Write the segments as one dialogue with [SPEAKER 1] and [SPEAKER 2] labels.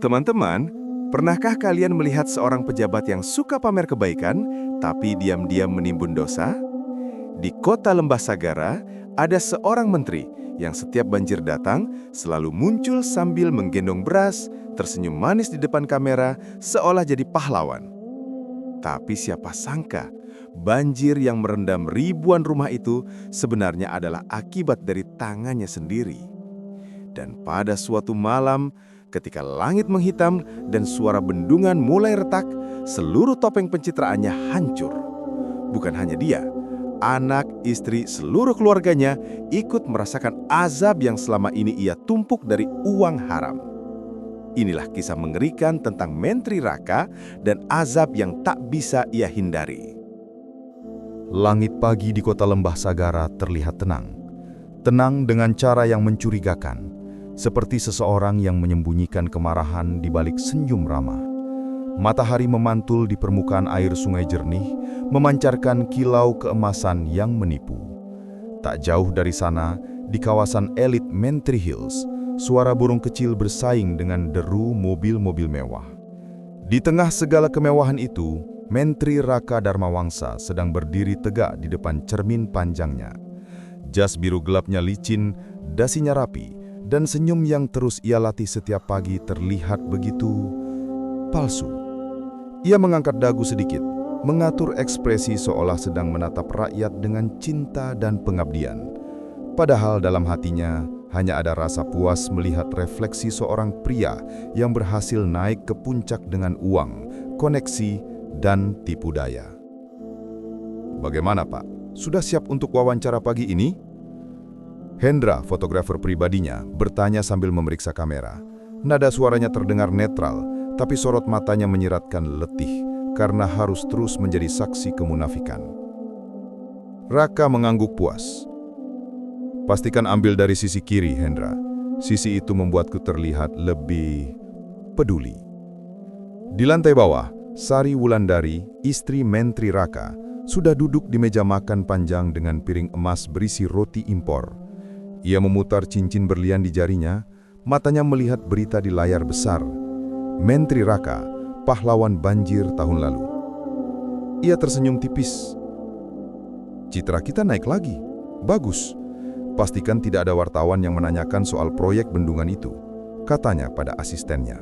[SPEAKER 1] Teman-teman, pernahkah kalian melihat seorang pejabat yang suka pamer kebaikan, tapi diam-diam menimbun dosa? Di kota Lembah Sagara, ada seorang menteri yang setiap banjir datang selalu muncul sambil menggendong beras, tersenyum manis di depan kamera, seolah jadi pahlawan. Tapi siapa sangka, banjir yang merendam ribuan rumah itu sebenarnya adalah akibat dari tangannya sendiri. Dan pada suatu malam, ketika langit menghitam dan suara bendungan mulai retak, seluruh topeng pencitraannya hancur. Bukan hanya dia, anak, istri, seluruh keluarganya ikut merasakan azab yang selama ini ia tumpuk dari uang haram. Inilah kisah mengerikan tentang Menteri Raka dan azab yang tak bisa ia hindari.
[SPEAKER 2] Langit pagi di kota Lembah Sagara terlihat tenang. Tenang dengan cara yang mencurigakan, seperti seseorang yang menyembunyikan kemarahan di balik senyum ramah. Matahari memantul di permukaan air sungai jernih, memancarkan kilau keemasan yang menipu. Tak jauh dari sana, di kawasan elit Menteri Hills, suara burung kecil bersaing dengan deru mobil-mobil mewah. Di tengah segala kemewahan itu, Menteri Raka Darmawangsa sedang berdiri tegak di depan cermin panjangnya. Jas biru gelapnya licin, dasinya rapi, dan senyum yang terus ia latih setiap pagi terlihat begitu palsu. Ia mengangkat dagu sedikit, mengatur ekspresi seolah sedang menatap rakyat dengan cinta dan pengabdian. Padahal dalam hatinya hanya ada rasa puas melihat refleksi seorang pria yang berhasil naik ke puncak dengan uang, koneksi, dan tipu daya. Bagaimana, Pak? Sudah siap untuk wawancara pagi ini? Hendra, fotografer pribadinya, bertanya sambil memeriksa kamera. Nada suaranya terdengar netral, tapi sorot matanya menyiratkan letih karena harus terus menjadi saksi kemunafikan. Raka mengangguk puas. Pastikan ambil dari sisi kiri, Hendra. Sisi itu membuatku terlihat lebih peduli. Di lantai bawah, Sari Wulandari, istri Menteri Raka, sudah duduk di meja makan panjang dengan piring emas berisi roti impor. Ia memutar cincin berlian di jarinya, matanya melihat berita di layar besar. Menteri Raka, pahlawan banjir tahun lalu. Ia tersenyum tipis. Citra kita naik lagi. Bagus. Pastikan tidak ada wartawan yang menanyakan soal proyek bendungan itu, katanya pada asistennya.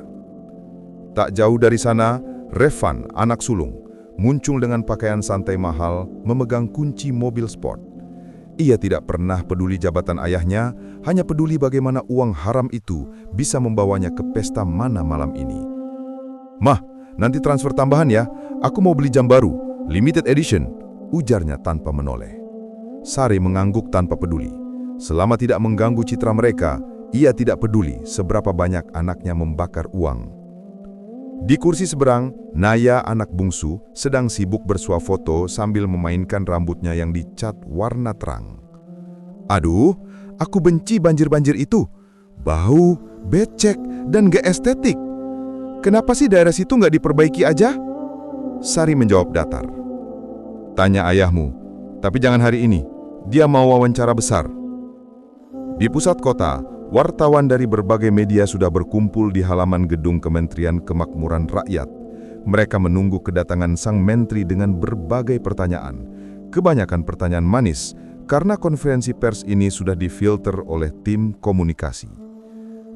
[SPEAKER 2] Tak jauh dari sana, Revan, anak sulung, muncul dengan pakaian santai mahal, memegang kunci mobil sport. Ia tidak pernah peduli jabatan ayahnya, hanya peduli bagaimana uang haram itu bisa membawanya ke pesta mana malam ini. Mah, nanti transfer tambahan ya, aku mau beli jam baru, limited edition, ujarnya tanpa menoleh. Sari mengangguk tanpa peduli. Selama tidak mengganggu citra mereka, ia tidak peduli seberapa banyak anaknya membakar uang. Di kursi seberang, Naya, anak bungsu, sedang sibuk bersuah foto sambil memainkan rambutnya yang dicat warna terang. Aduh, aku benci banjir-banjir itu. Bau, becek, dan gak estetik. Kenapa sih daerah situ gak diperbaiki aja? Sari menjawab datar. Tanya ayahmu, tapi jangan hari ini. Dia mau wawancara besar. Di pusat kota, wartawan dari berbagai media sudah berkumpul di halaman gedung Kementerian Kemakmuran Rakyat. Mereka menunggu kedatangan sang menteri dengan berbagai pertanyaan. Kebanyakan pertanyaan manis, karena konferensi pers ini sudah difilter oleh tim komunikasi.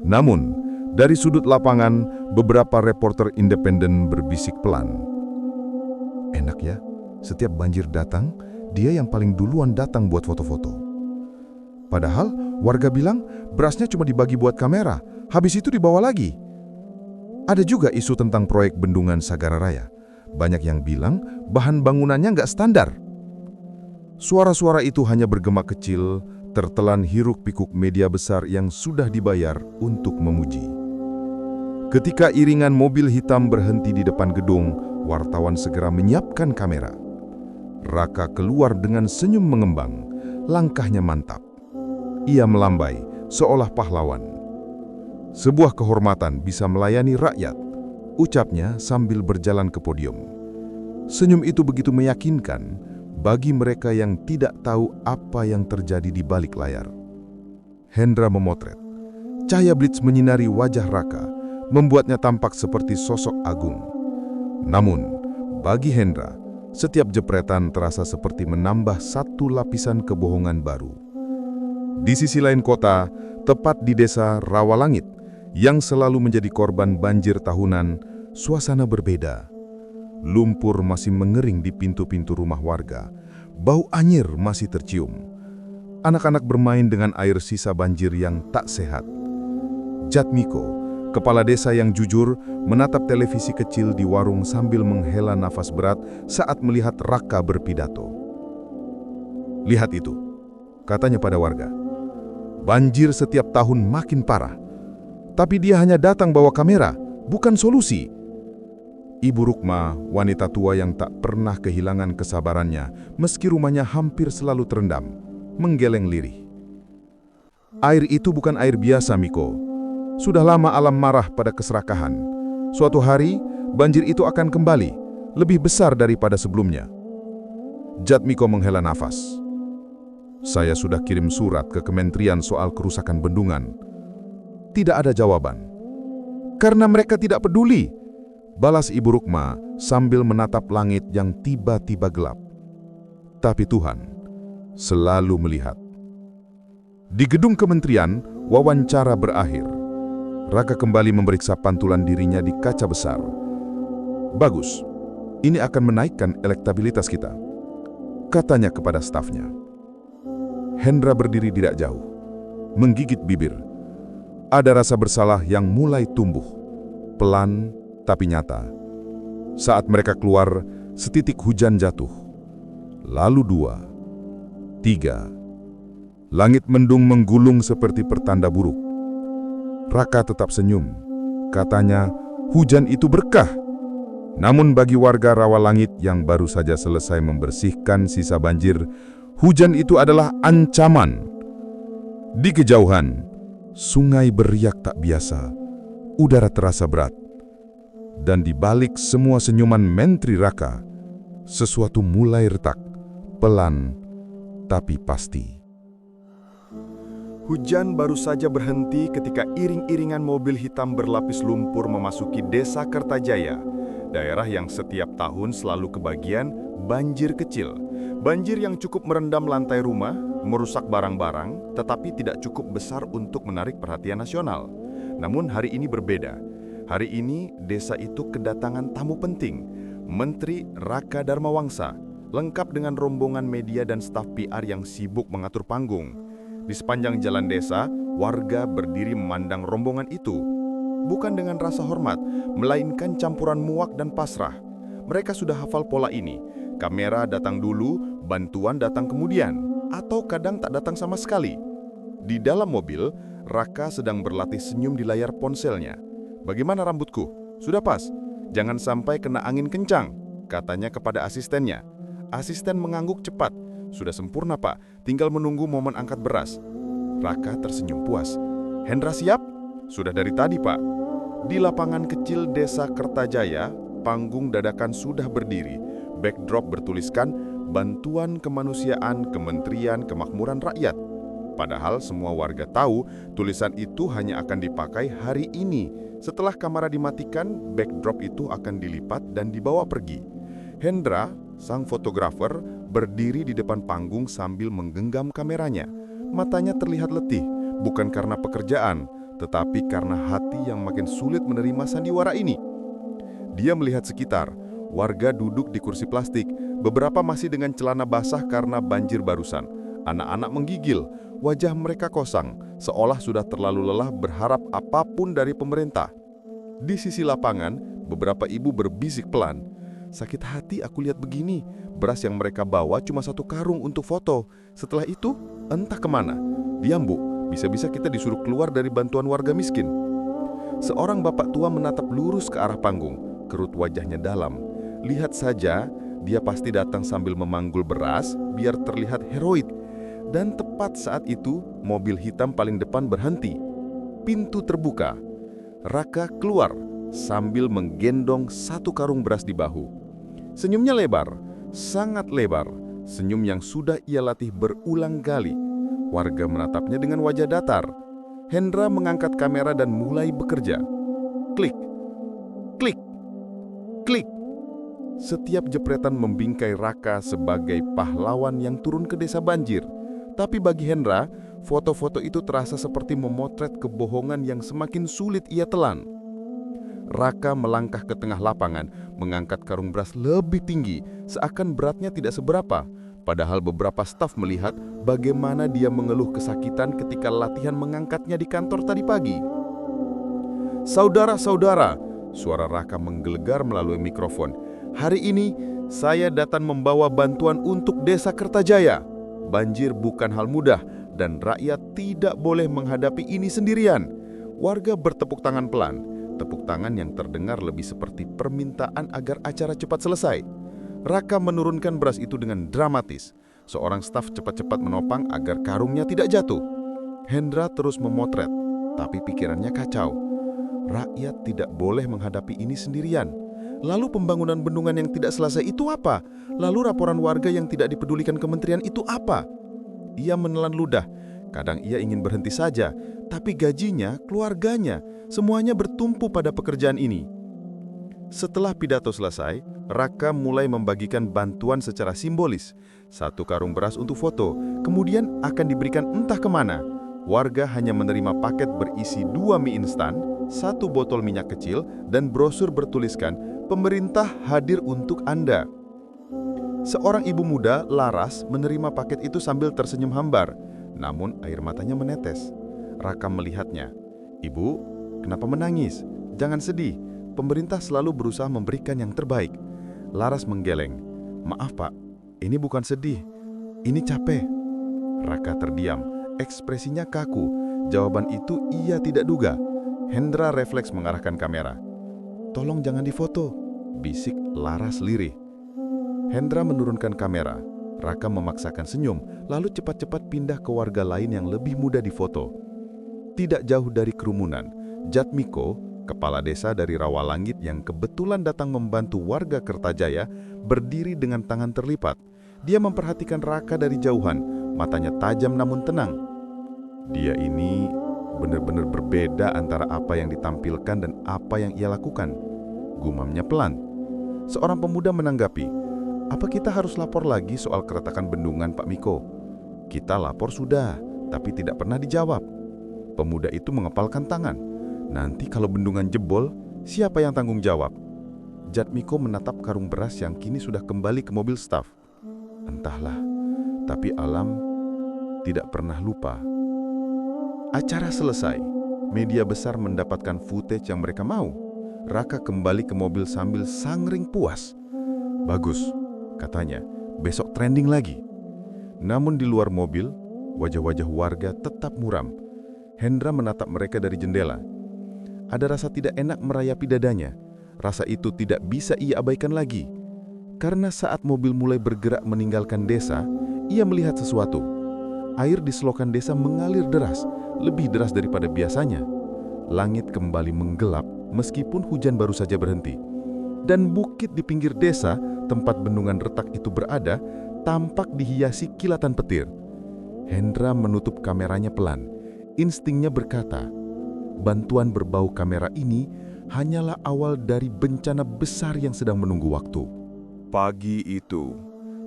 [SPEAKER 2] Namun, dari sudut lapangan, beberapa reporter independen berbisik pelan. Enak ya, setiap banjir datang, dia yang paling duluan datang buat foto-foto. Padahal warga bilang berasnya cuma dibagi buat kamera, habis itu dibawa lagi. Ada juga isu tentang proyek bendungan Sagara Raya. Banyak yang bilang bahan bangunannya nggak standar. Suara-suara itu hanya bergema kecil, tertelan hiruk-pikuk media besar yang sudah dibayar untuk memuji. Ketika iringan mobil hitam berhenti di depan gedung, wartawan segera menyiapkan kamera. Raka keluar dengan senyum mengembang, langkahnya mantap. Ia melambai, seolah pahlawan. Sebuah kehormatan bisa melayani rakyat, ucapnya sambil berjalan ke podium. Senyum itu begitu meyakinkan bagi mereka yang tidak tahu apa yang terjadi di balik layar. Hendra memotret. Cahaya blitz menyinari wajah Raka, membuatnya tampak seperti sosok agung. Namun, bagi Hendra, setiap jepretan terasa seperti menambah satu lapisan kebohongan baru. Di sisi lain kota, tepat di desa Rawalangit, yang selalu menjadi korban banjir tahunan, suasana berbeda. Lumpur masih mengering di pintu-pintu rumah warga. Bau anyir masih tercium. Anak-anak bermain dengan air sisa banjir yang tak sehat. Jatmiko, kepala desa yang jujur, menatap televisi kecil di warung sambil menghela nafas berat saat melihat Raka berpidato. "Lihat itu," katanya pada warga. "Banjir setiap tahun makin parah. Tapi dia hanya datang bawa kamera, bukan solusi." Ibu Rukma, wanita tua yang tak pernah kehilangan kesabarannya, meski rumahnya hampir selalu terendam, menggeleng lirih. "Air itu bukan air biasa, Miko. Sudah lama alam marah pada keserakahan. Suatu hari, banjir itu akan kembali, lebih besar daripada sebelumnya." Jatmiko menghela nafas. "Saya sudah kirim surat ke kementerian soal kerusakan bendungan. Tidak ada jawaban. Karena mereka tidak peduli," balas Ibu Rukma sambil menatap langit yang tiba-tiba gelap. Tapi Tuhan selalu melihat. Di gedung kementerian, wawancara berakhir. Raka kembali memeriksa pantulan dirinya di kaca besar. "Bagus, ini akan menaikkan elektabilitas kita," katanya kepada stafnya. Hendra berdiri tidak jauh, menggigit bibir. Ada rasa bersalah yang mulai tumbuh, pelan tapi nyata. Saat mereka keluar, setitik hujan jatuh. Lalu 2, 3. Langit mendung menggulung seperti pertanda buruk. Raka tetap senyum. Katanya, hujan itu berkah. Namun bagi warga Rawalangit yang baru saja selesai membersihkan sisa banjir, hujan itu adalah ancaman. Di kejauhan, sungai beriak tak biasa. Udara terasa berat. Dan di balik semua senyuman Menteri Raka, sesuatu mulai retak, pelan, tapi pasti.
[SPEAKER 1] Hujan baru saja berhenti ketika iring-iringan mobil hitam berlapis lumpur memasuki desa Kertajaya, daerah yang setiap tahun selalu kebagian banjir kecil. Banjir yang cukup merendam lantai rumah, merusak barang-barang, tetapi tidak cukup besar untuk menarik perhatian nasional. Namun hari ini berbeda. Hari ini desa itu kedatangan tamu penting, Menteri Raka Darmawangsa, lengkap dengan rombongan media dan staf PR yang sibuk mengatur panggung. Di sepanjang jalan desa, warga berdiri memandang rombongan itu. Bukan dengan rasa hormat, melainkan campuran muak dan pasrah. Mereka sudah hafal pola ini. Kamera datang dulu, bantuan datang kemudian, atau kadang tak datang sama sekali. Di dalam mobil, Raka sedang berlatih senyum di layar ponselnya. "Bagaimana rambutku? Sudah pas? Jangan sampai kena angin kencang," katanya kepada asistennya. Asisten mengangguk cepat. "Sudah sempurna, Pak. Tinggal menunggu momen angkat beras." Raka tersenyum puas. "Hendra siap?" "Sudah dari tadi, Pak." Di lapangan kecil desa Kertajaya, panggung dadakan sudah berdiri. Backdrop bertuliskan Bantuan Kemanusiaan Kementerian Kemakmuran Rakyat. Padahal semua warga tahu tulisan itu hanya akan dipakai hari ini. Setelah kamera dimatikan, backdrop itu akan dilipat dan dibawa pergi. Hendra, sang fotografer, berdiri di depan panggung sambil menggenggam kameranya. Matanya terlihat letih, bukan karena pekerjaan, tetapi karena hati yang makin sulit menerima sandiwara ini. Dia melihat sekitar, warga duduk di kursi plastik, beberapa masih dengan celana basah karena banjir barusan. Anak-anak menggigil, wajah mereka kosong, seolah sudah terlalu lelah berharap apapun dari pemerintah. Di sisi lapangan, beberapa ibu berbisik pelan. "Sakit hati aku lihat begini, beras yang mereka bawa cuma 1 karung untuk foto. Setelah itu, entah kemana. Diam, Bu, bisa-bisa kita disuruh keluar dari bantuan warga miskin." Seorang bapak tua menatap lurus ke arah panggung, kerut wajahnya dalam. Lihat saja, dia pasti datang sambil memanggul beras biar terlihat heroik. Dan tepat saat itu, mobil hitam paling depan berhenti. Pintu terbuka. Raka keluar sambil menggendong 1 karung beras di bahu. Senyumnya lebar, sangat lebar. Senyum yang sudah ia latih berulang kali. Warga menatapnya dengan wajah datar. Hendra mengangkat kamera dan mulai bekerja. Klik, klik, klik. Setiap jepretan membingkai Raka sebagai pahlawan yang turun ke desa banjir. Tapi bagi Hendra, foto-foto itu terasa seperti memotret kebohongan yang semakin sulit ia telan. Raka melangkah ke tengah lapangan, mengangkat karung beras lebih tinggi, seakan beratnya tidak seberapa. Padahal beberapa staf melihat bagaimana dia mengeluh kesakitan ketika latihan mengangkatnya di kantor tadi pagi. Saudara-saudara, suara Raka menggelegar melalui mikrofon. Hari ini, saya datang membawa bantuan untuk Desa Kertajaya. Banjir bukan hal mudah, dan rakyat tidak boleh menghadapi ini sendirian. Warga bertepuk tangan pelan, tepuk tangan yang terdengar lebih seperti permintaan agar acara cepat selesai. Raka menurunkan beras itu dengan dramatis. Seorang staf cepat-cepat menopang agar karungnya tidak jatuh. Hendra terus memotret, tapi pikirannya kacau. Rakyat tidak boleh menghadapi ini sendirian. Lalu pembangunan bendungan yang tidak selesai itu apa? Lalu laporan warga yang tidak dipedulikan kementerian itu apa? Ia menelan ludah. Kadang ia ingin berhenti saja, tapi gajinya, keluarganya, semuanya bertumpu pada pekerjaan ini. Setelah pidato selesai, Raka mulai membagikan bantuan secara simbolis. 1 karung beras untuk foto, kemudian akan diberikan entah kemana. Warga hanya menerima paket berisi 2 mie instan, 1 botol minyak kecil, dan brosur bertuliskan, "Pemerintah hadir untuk Anda." Seorang ibu muda, Laras, menerima paket itu sambil tersenyum hambar. Namun air matanya menetes. Raka melihatnya. "Ibu, kenapa menangis? Jangan sedih. Pemerintah selalu berusaha memberikan yang terbaik." Laras menggeleng. "Maaf Pak, ini bukan sedih. Ini capek." Raka terdiam. Ekspresinya kaku. Jawaban itu ia tidak duga. Hendra refleks mengarahkan kamera. "Tolong jangan difoto," bisik Laras lirih. Hendra menurunkan kamera. Raka memaksakan senyum, lalu cepat-cepat pindah ke warga lain yang lebih mudah difoto. Tidak jauh dari kerumunan, Jatmiko, kepala desa dari Rawalangit yang kebetulan datang membantu warga Kertajaya, berdiri dengan tangan terlipat. Dia memperhatikan Raka dari jauhan, matanya tajam namun tenang. Dia ini benar-benar berbeda antara apa yang ditampilkan dan apa yang ia lakukan. Gumamnya pelan. Seorang pemuda menanggapi, "Apa kita harus lapor lagi soal keretakan bendungan, Pak Miko?" "Kita lapor sudah, tapi tidak pernah dijawab." Pemuda itu mengepalkan tangan. "Nanti kalau bendungan jebol, siapa yang tanggung jawab?" Jatmiko menatap karung beras yang kini sudah kembali ke mobil staf. "Entahlah, tapi alam tidak pernah lupa." Acara selesai. Media besar mendapatkan footage yang mereka mau. Raka kembali ke mobil sambil sangring puas. "Bagus," katanya, "besok trending lagi." Namun di luar mobil, wajah-wajah warga tetap muram. Hendra menatap mereka dari jendela. Ada rasa tidak enak merayapi dadanya. Rasa itu tidak bisa ia abaikan lagi. Karena saat mobil mulai bergerak meninggalkan desa, ia melihat sesuatu. Air di selokan desa mengalir deras, lebih deras daripada biasanya. Langit kembali menggelap meskipun hujan baru saja berhenti. Dan bukit di pinggir desa, tempat bendungan retak itu berada, tampak dihiasi kilatan petir. Hendra menutup kameranya pelan. Instingnya berkata, bantuan berbau kamera ini hanyalah awal dari bencana besar yang sedang menunggu waktu.
[SPEAKER 3] Pagi itu,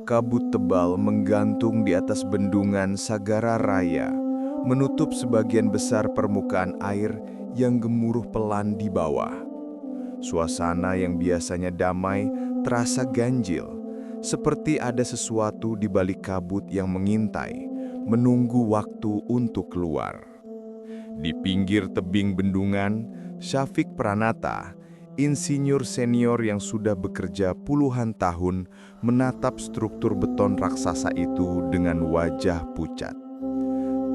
[SPEAKER 3] kabut tebal menggantung di atas bendungan Sagara Raya, menutup sebagian besar permukaan air yang gemuruh pelan di bawah. Suasana yang biasanya damai terasa ganjil, seperti ada sesuatu di balik kabut yang mengintai, menunggu waktu untuk keluar. Di pinggir tebing bendungan, Syafiq Pranata, insinyur senior yang sudah bekerja puluhan tahun, menatap struktur beton raksasa itu dengan wajah pucat.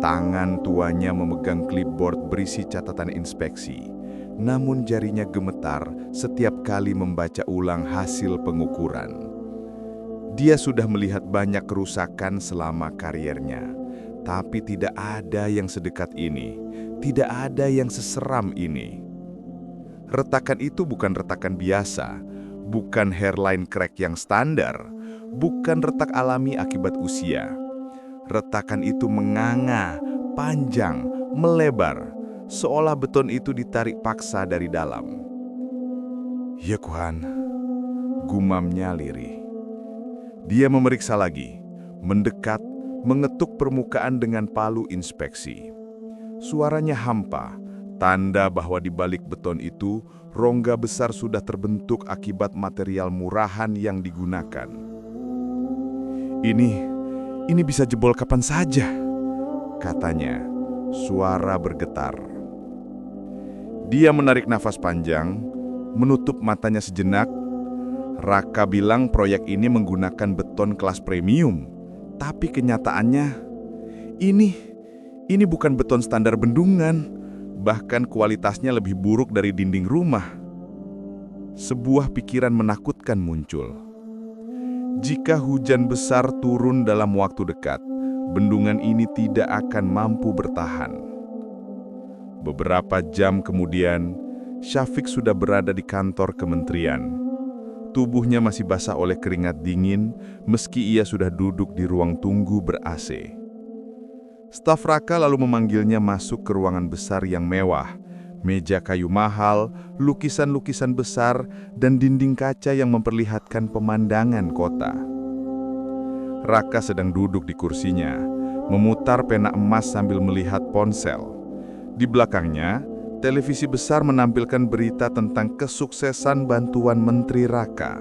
[SPEAKER 3] Tangan tuanya memegang clipboard berisi catatan inspeksi, namun jarinya gemetar setiap kali membaca ulang hasil pengukuran. Dia sudah melihat banyak kerusakan selama kariernya, tapi tidak ada yang sedekat ini, tidak ada yang seseram ini. Retakan itu bukan retakan biasa, bukan hairline crack yang standar, bukan retak alami akibat usia. Retakan itu menganga, panjang, melebar,
[SPEAKER 1] seolah beton itu ditarik paksa dari dalam. "Ya Tuhan," gumamnya lirih. Dia memeriksa lagi, mendekat, mengetuk permukaan dengan palu inspeksi. Suaranya hampa, tanda bahwa di balik beton itu, rongga besar sudah terbentuk akibat material murahan yang digunakan. Ini bisa jebol kapan saja," katanya, suara bergetar. Dia menarik nafas panjang, menutup matanya sejenak. Raka bilang proyek ini menggunakan beton kelas premium, tapi kenyataannya, ini bukan beton standar bendungan, bahkan kualitasnya lebih buruk dari dinding rumah. Sebuah pikiran menakutkan muncul. Jika hujan besar turun dalam waktu dekat, bendungan ini tidak akan mampu bertahan. Beberapa jam kemudian, Syafiq sudah berada di kantor kementerian. Tubuhnya masih basah oleh keringat dingin, meski ia sudah duduk di ruang tunggu ber-AC. Staf Raka lalu memanggilnya masuk ke ruangan besar yang mewah, meja kayu mahal, lukisan-lukisan besar, dan dinding kaca yang memperlihatkan pemandangan kota. Raka sedang duduk di kursinya, memutar pena emas sambil melihat ponsel. Di belakangnya, televisi besar menampilkan berita tentang kesuksesan bantuan Menteri Raka.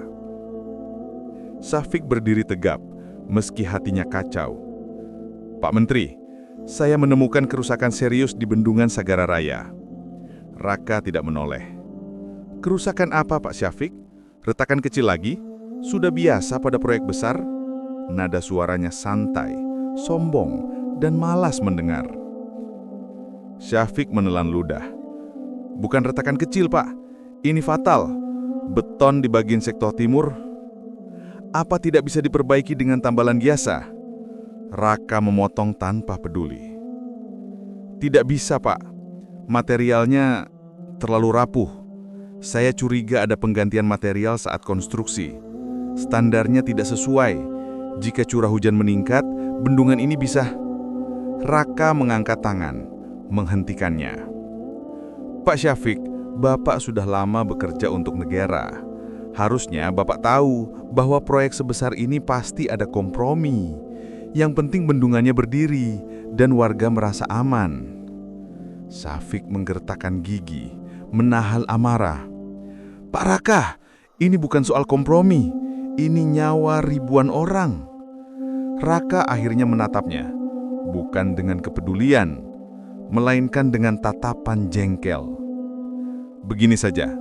[SPEAKER 1] Syafiq berdiri tegap, meski hatinya kacau. "Pak Menteri, saya menemukan kerusakan serius di Bendungan Sagara Raya." Raka tidak menoleh. "Kerusakan apa, Pak Syafiq? Retakan kecil lagi? Sudah biasa pada proyek besar?" Nada suaranya santai, sombong, dan malas mendengar. Syafiq menelan ludah. "Bukan retakan kecil, Pak. Ini fatal. Beton di bagian sektor timur. Apa tidak bisa diperbaiki dengan tambalan biasa?" Raka memotong tanpa peduli. "Tidak bisa, Pak. Materialnya terlalu rapuh. Saya curiga ada penggantian material saat konstruksi. Standarnya tidak sesuai. Jika curah hujan meningkat, bendungan ini bisa..." Raka mengangkat tangan, menghentikannya. "Pak Syafiq, Bapak sudah lama bekerja untuk negara. Harusnya Bapak tahu bahwa proyek sebesar ini pasti ada kompromi. Yang penting bendungannya berdiri dan warga merasa aman." Syafiq menggertakkan gigi, menahan amarah. "Pak Raka, ini bukan soal kompromi. Ini nyawa ribuan orang." Raka akhirnya menatapnya, bukan dengan kepedulian, melainkan dengan tatapan jengkel. "Begini saja,"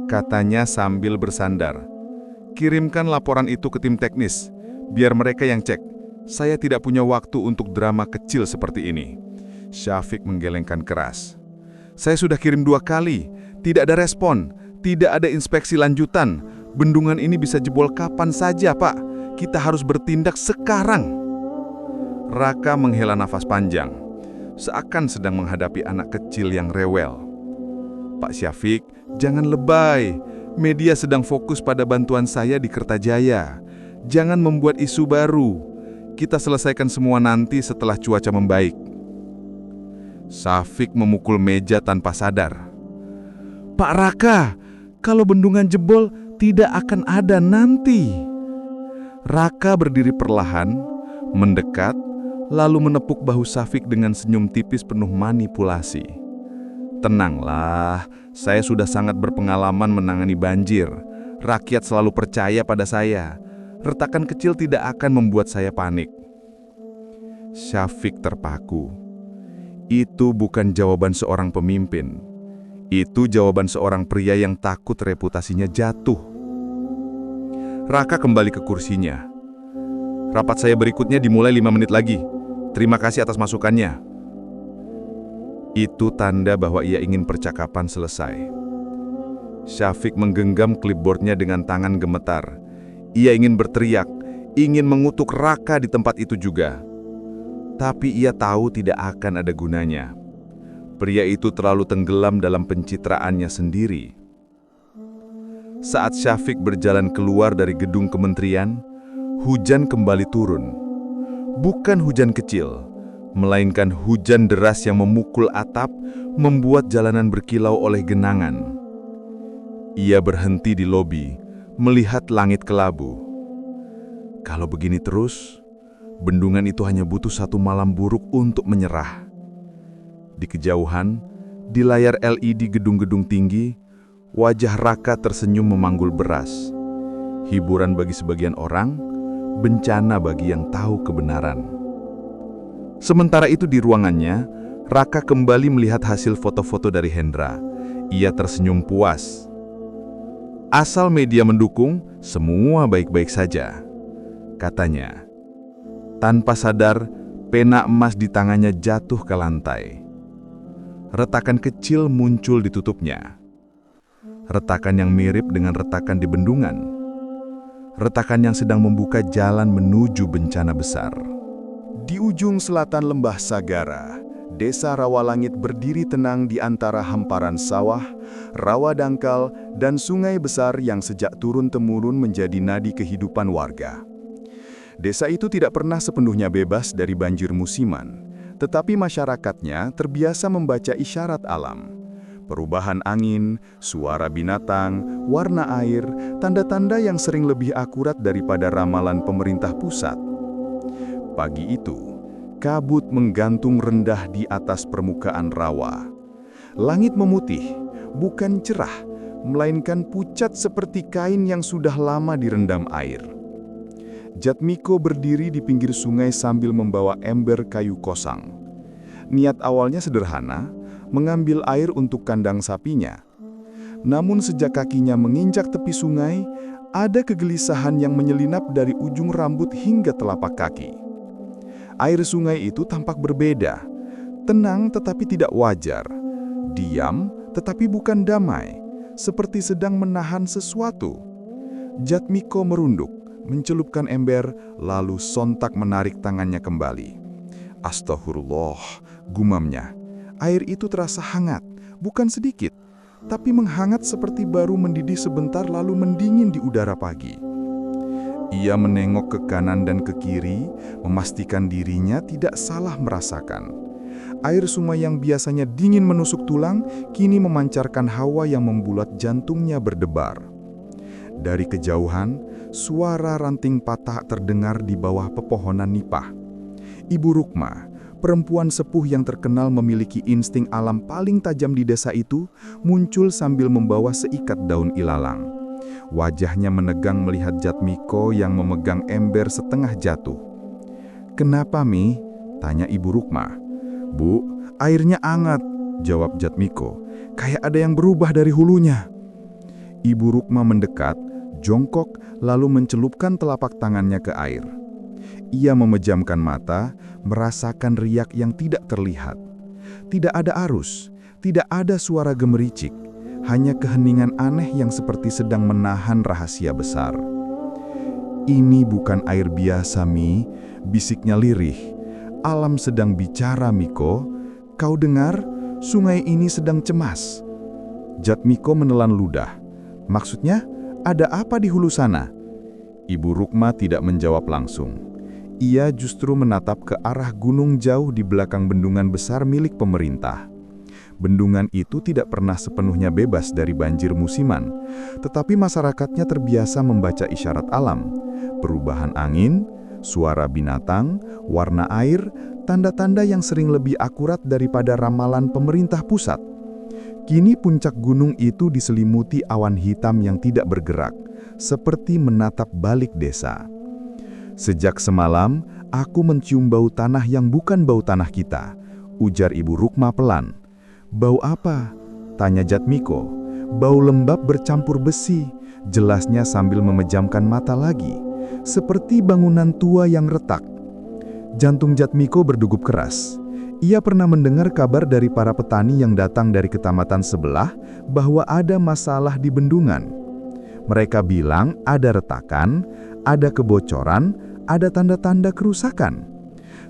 [SPEAKER 1] katanya sambil bersandar. "Kirimkan laporan itu ke tim teknis, biar mereka yang cek. Saya tidak punya waktu untuk drama kecil seperti ini." Syafiq menggelengkan keras. "Saya sudah kirim 2 kali, tidak ada respon, tidak ada inspeksi lanjutan. Bendungan ini bisa jebol kapan saja, Pak. Kita harus bertindak sekarang." Raka menghela nafas panjang, seakan sedang menghadapi anak kecil yang rewel. "Pak Syafiq, jangan lebay. Media sedang fokus pada bantuan saya di Kertajaya. Jangan membuat isu baru. Kita selesaikan semua nanti setelah cuaca membaik." Syafiq memukul meja tanpa sadar. "Pak Raka, kalau bendungan jebol tidak akan ada nanti." Raka berdiri perlahan, mendekat, lalu menepuk bahu Syafiq dengan senyum tipis penuh manipulasi. "Tenanglah, saya sudah sangat berpengalaman menangani banjir. Rakyat selalu percaya pada saya. Retakan kecil tidak akan membuat saya panik." Syafiq terpaku. Itu bukan jawaban seorang pemimpin. Itu jawaban seorang pria yang takut reputasinya jatuh. Raka kembali ke kursinya. "Rapat saya berikutnya dimulai 5 menit lagi. Terima kasih atas masukannya." Itu tanda bahwa ia ingin percakapan selesai. Syafiq menggenggam clipboardnya dengan tangan gemetar. Ia ingin berteriak, ingin mengutuk Raka di tempat itu juga. Tapi ia tahu tidak akan ada gunanya. Pria itu terlalu tenggelam dalam pencitraannya sendiri. Saat Syafiq berjalan keluar dari gedung kementerian, hujan kembali turun. Bukan hujan kecil, melainkan hujan deras yang memukul atap, membuat jalanan berkilau oleh genangan. Ia berhenti di lobi, melihat langit kelabu. Kalau begini terus, bendungan itu hanya butuh satu malam buruk untuk menyerah. Di kejauhan, di layar LED gedung-gedung tinggi, wajah Raka tersenyum memanggul beras. Hiburan bagi sebagian orang, bencana bagi yang tahu kebenaran. Sementara itu di ruangannya, Raka kembali melihat hasil foto-foto dari Hendra. Ia tersenyum puas. Asal media mendukung, semua baik-baik saja, katanya. Tanpa sadar, pena emas di tangannya jatuh ke lantai. Retakan kecil muncul di tutupnya. Retakan yang mirip dengan retakan di bendungan. Retakan yang sedang membuka jalan menuju bencana besar. Di ujung selatan Lembah Sagara, Desa Rawalangit berdiri tenang di antara hamparan sawah, rawa dangkal, dan sungai besar yang sejak turun-temurun menjadi nadi kehidupan warga. Desa itu tidak pernah sepenuhnya bebas dari banjir musiman. Tetapi masyarakatnya terbiasa membaca isyarat alam. Perubahan angin, suara binatang, warna air, tanda-tanda yang sering lebih akurat daripada ramalan pemerintah pusat. Pagi itu, kabut menggantung rendah di atas permukaan rawa. Langit memutih, bukan cerah, melainkan pucat seperti kain yang sudah lama direndam air. Jatmiko berdiri di pinggir sungai sambil membawa ember kayu kosang. Niat awalnya sederhana, mengambil air untuk kandang sapinya. Namun sejak kakinya menginjak tepi sungai, ada kegelisahan yang menyelinap dari ujung rambut hingga telapak kaki. Air sungai itu tampak berbeda, tenang tetapi tidak wajar, diam tetapi bukan damai, seperti sedang menahan sesuatu. Jatmiko merunduk, mencelupkan ember, lalu sontak menarik tangannya kembali. Astagfirullah, gumamnya. Air itu terasa hangat, bukan sedikit, tapi menghangat seperti baru mendidih sebentar lalu mendingin di udara pagi. Ia menengok ke kanan dan ke kiri, memastikan dirinya tidak salah merasakan. Air sungai yang biasanya dingin menusuk tulang, kini memancarkan hawa yang membuat jantungnya berdebar. Dari kejauhan, suara ranting patah terdengar di bawah pepohonan nipah. Ibu Rukma, perempuan sepuh yang terkenal memiliki insting alam paling tajam di desa itu, muncul sambil membawa seikat daun ilalang. Wajahnya menegang melihat Jatmiko yang memegang ember setengah jatuh. "Kenapa, Mi?" tanya Ibu Rukma. "Bu, airnya hangat," jawab Jatmiko. "Kayak ada yang berubah dari hulunya." Ibu Rukma mendekat, jongkok, lalu mencelupkan telapak tangannya ke air. Ia memejamkan mata, merasakan riak yang tidak terlihat. Tidak ada arus, tidak ada suara gemericik, hanya keheningan aneh yang seperti sedang menahan rahasia besar. "Ini bukan air biasa, Mi," bisiknya lirih. "Alam sedang bicara, Miko. Kau dengar? Sungai ini sedang cemas." Jatmiko menelan ludah. "Maksudnya, ada apa di hulu sana?" Ibu Rukma tidak menjawab langsung. Ia justru menatap ke arah gunung jauh di belakang bendungan besar milik pemerintah. Bendungan itu tidak pernah sepenuhnya bebas dari banjir musiman, tetapi masyarakatnya terbiasa membaca isyarat alam, perubahan angin, suara binatang, warna air, tanda-tanda yang sering lebih akurat daripada ramalan pemerintah pusat. Kini puncak gunung itu diselimuti awan hitam yang tidak bergerak, seperti menatap balik desa. "Sejak semalam, aku mencium bau tanah yang bukan bau tanah kita," ujar Ibu Rukma pelan. "Bau apa?" tanya Jatmiko. "Bau lembab bercampur besi," jelasnya sambil memejamkan mata lagi, seperti bangunan tua yang retak. Jantung Jatmiko berdegup keras. Ia pernah mendengar kabar dari para petani yang datang dari kecamatan sebelah bahwa ada masalah di bendungan. Mereka bilang ada retakan, ada kebocoran, ada tanda-tanda kerusakan.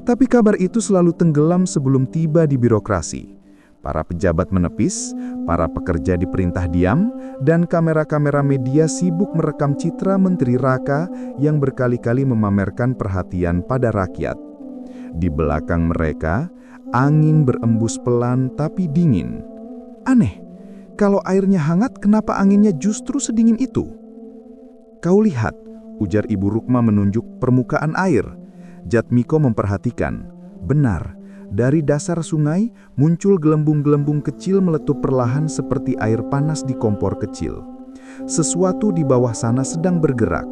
[SPEAKER 1] Tapi kabar itu selalu tenggelam sebelum tiba di birokrasi. Para pejabat menepis, para pekerja diperintah diam, dan kamera-kamera media sibuk merekam citra Menteri Raka yang berkali-kali memamerkan perhatian pada rakyat.
[SPEAKER 2] Di belakang mereka, angin berembus pelan tapi dingin. Aneh, kalau airnya hangat kenapa anginnya justru sedingin itu? Kau lihat, ujar Ibu Rukma menunjuk permukaan air. Jatmiko memperhatikan. Benar, dari dasar sungai muncul gelembung-gelembung kecil meletup perlahan seperti air panas di kompor kecil. Sesuatu di bawah sana sedang bergerak.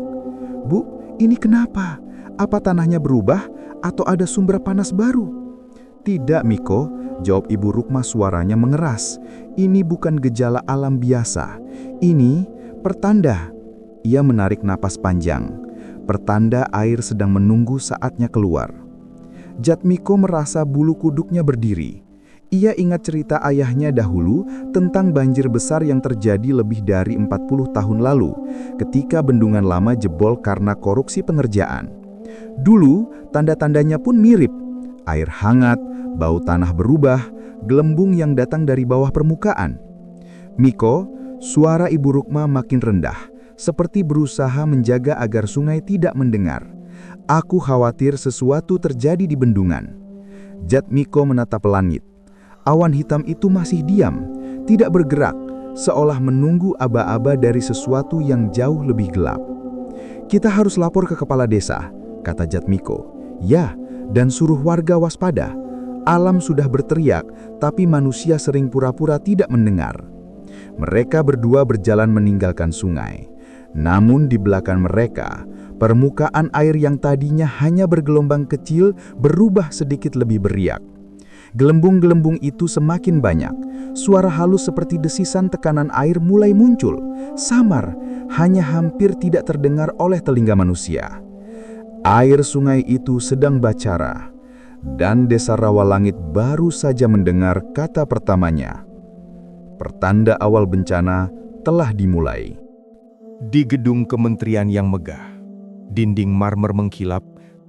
[SPEAKER 2] Bu, ini kenapa? Apa tanahnya berubah atau ada sumber panas baru? Tidak, Miko, jawab Ibu Rukma suaranya mengeras. Ini bukan gejala alam biasa. Ini pertanda. Ia menarik napas panjang. Pertanda air sedang menunggu saatnya keluar. Jatmiko merasa bulu kuduknya berdiri. Ia ingat cerita ayahnya dahulu tentang banjir besar yang terjadi lebih dari 40 tahun lalu, ketika bendungan lama jebol karena korupsi pengerjaan. Dulu, tanda-tandanya pun mirip. Air hangat, bau tanah berubah, gelembung yang datang dari bawah permukaan. Miko, suara Ibu Rukma makin rendah, seperti berusaha menjaga agar sungai tidak mendengar. Aku khawatir sesuatu terjadi di bendungan. Jatmiko menatap langit. Awan hitam itu masih diam, tidak bergerak, seolah menunggu aba-aba dari sesuatu yang jauh lebih gelap. Kita harus lapor ke kepala desa, kata Jatmiko. Ya, dan suruh warga waspada. Alam sudah berteriak, tapi manusia sering pura-pura tidak mendengar. Mereka berdua berjalan meninggalkan sungai. Namun di belakang mereka, permukaan air yang tadinya hanya bergelombang kecil berubah sedikit lebih beriak. Gelembung-gelembung itu semakin banyak. Suara halus seperti desisan tekanan air mulai muncul. Samar, hanya hampir tidak terdengar oleh telinga manusia. Air sungai itu sedang bacara. Dan Desa Rawalangit baru saja mendengar kata pertamanya. Pertanda awal bencana telah dimulai.
[SPEAKER 1] Di gedung kementerian yang megah, dinding marmer mengkilap,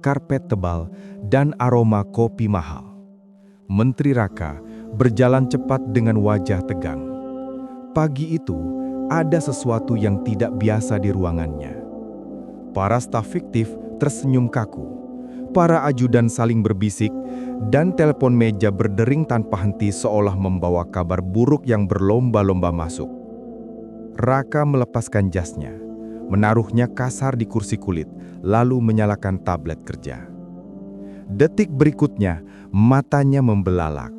[SPEAKER 1] karpet tebal, dan aroma kopi mahal. Menteri Raka berjalan cepat dengan wajah tegang. Pagi itu, ada sesuatu yang tidak biasa di ruangannya. Para staf fiktif tersenyum kaku. Para ajudan saling berbisik, dan telepon meja berdering tanpa henti seolah membawa kabar buruk yang berlomba-lomba masuk. Raka melepaskan jasnya, menaruhnya kasar di kursi kulit, lalu menyalakan tablet kerja. Detik berikutnya, matanya membelalak.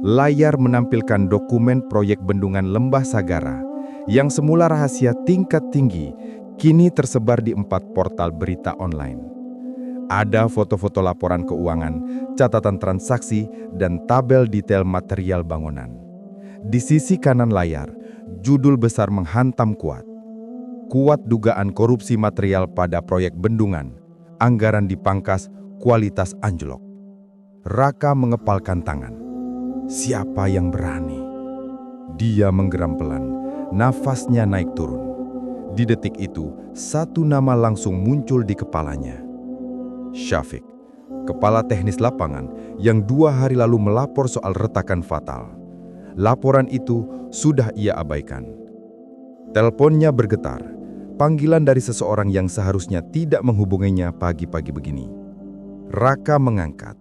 [SPEAKER 1] Layar menampilkan dokumen proyek bendungan Lembah Sagara, yang semula rahasia tingkat tinggi, kini tersebar di 4 portal berita online. Ada foto-foto laporan keuangan, catatan transaksi, dan tabel detail material bangunan. Di sisi kanan layar, judul besar menghantam kuat. Kuat dugaan korupsi material pada proyek bendungan. Anggaran dipangkas, kualitas anjlok. Raka mengepalkan tangan. Siapa yang berani? Dia menggeram pelan, nafasnya naik turun. Di detik itu, satu nama langsung muncul di kepalanya. Syafiq, kepala teknis lapangan yang 2 hari lalu melapor soal retakan fatal. Laporan itu sudah ia abaikan. Teleponnya bergetar, panggilan dari seseorang yang seharusnya tidak menghubunginya pagi-pagi begini. Raka mengangkat.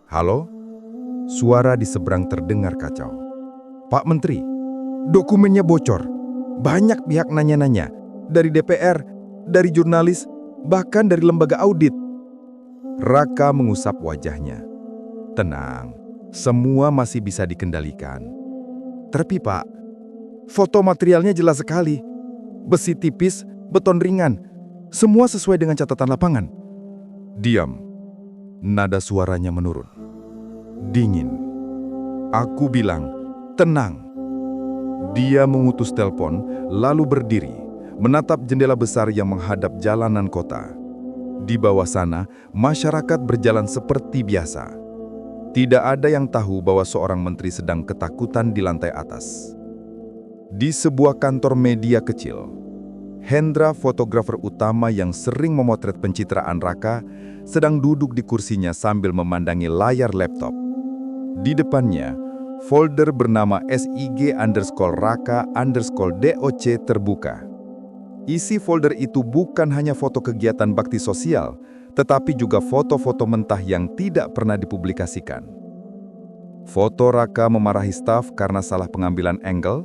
[SPEAKER 1] Halo? Suara di seberang terdengar kacau. Pak Menteri, dokumennya bocor. Banyak pihak nanya-nanya, dari DPR, dari jurnalis, bahkan dari lembaga audit. Raka mengusap wajahnya. Tenang, semua masih bisa dikendalikan. Tapi Pak, foto materialnya jelas sekali. Besi tipis, beton ringan, semua sesuai dengan catatan lapangan. Diam. Nada suaranya menurun. Dingin. Aku bilang, tenang. Dia mengutus telepon, lalu berdiri, menatap jendela besar yang menghadap jalanan kota. Di bawah sana, masyarakat berjalan seperti biasa. Tidak ada yang tahu bahwa seorang menteri sedang ketakutan di lantai atas. Di sebuah kantor media kecil, Hendra, fotografer utama yang sering memotret pencitraan Raka, sedang duduk di kursinya sambil memandangi layar laptop. Di depannya, folder bernama SIG_Raka_DOC terbuka. Isi folder itu bukan hanya foto kegiatan bakti sosial,
[SPEAKER 2] tetapi juga foto-foto mentah yang tidak pernah dipublikasikan. Foto Raka memarahi staf karena salah pengambilan angle,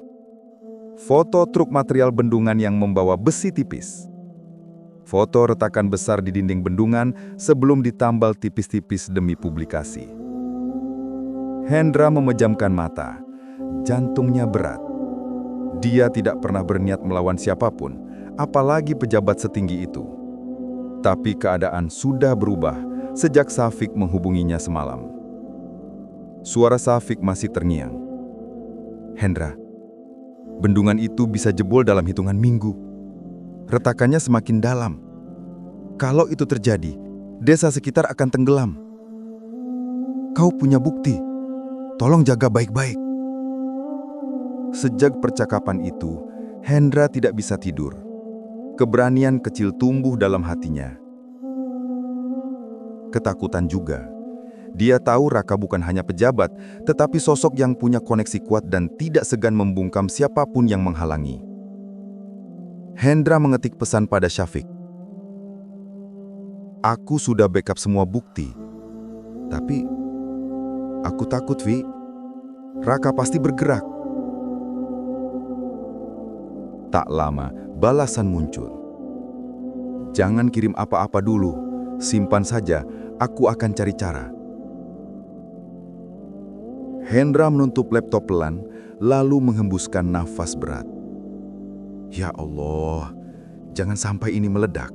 [SPEAKER 2] foto truk material bendungan yang membawa besi tipis, foto retakan besar di dinding bendungan sebelum ditambal tipis-tipis demi publikasi. Hendra memejamkan mata, jantungnya berat. Dia tidak pernah berniat melawan siapapun, apalagi pejabat setinggi itu. Tapi keadaan sudah berubah sejak Syafiq menghubunginya semalam. Suara Syafiq masih terngiang. Hendra, bendungan itu bisa jebol dalam hitungan minggu. Retakannya semakin dalam. Kalau itu terjadi, desa sekitar akan tenggelam. Kau punya bukti. Tolong jaga baik-baik. Sejak percakapan itu, Hendra tidak bisa tidur. Keberanian kecil tumbuh dalam hatinya. Ketakutan juga. Dia tahu Raka bukan hanya pejabat, tetapi sosok yang punya koneksi kuat dan tidak segan membungkam siapapun yang menghalangi. Hendra mengetik pesan pada Syafiq. Aku sudah backup semua bukti. Tapi, aku takut, Vi. Raka pasti bergerak. Tak lama, balasan muncul. Jangan kirim apa-apa dulu, simpan saja, aku akan cari cara. Hendra menutup laptop pelan, lalu menghembuskan nafas berat. Ya Allah, jangan sampai ini meledak.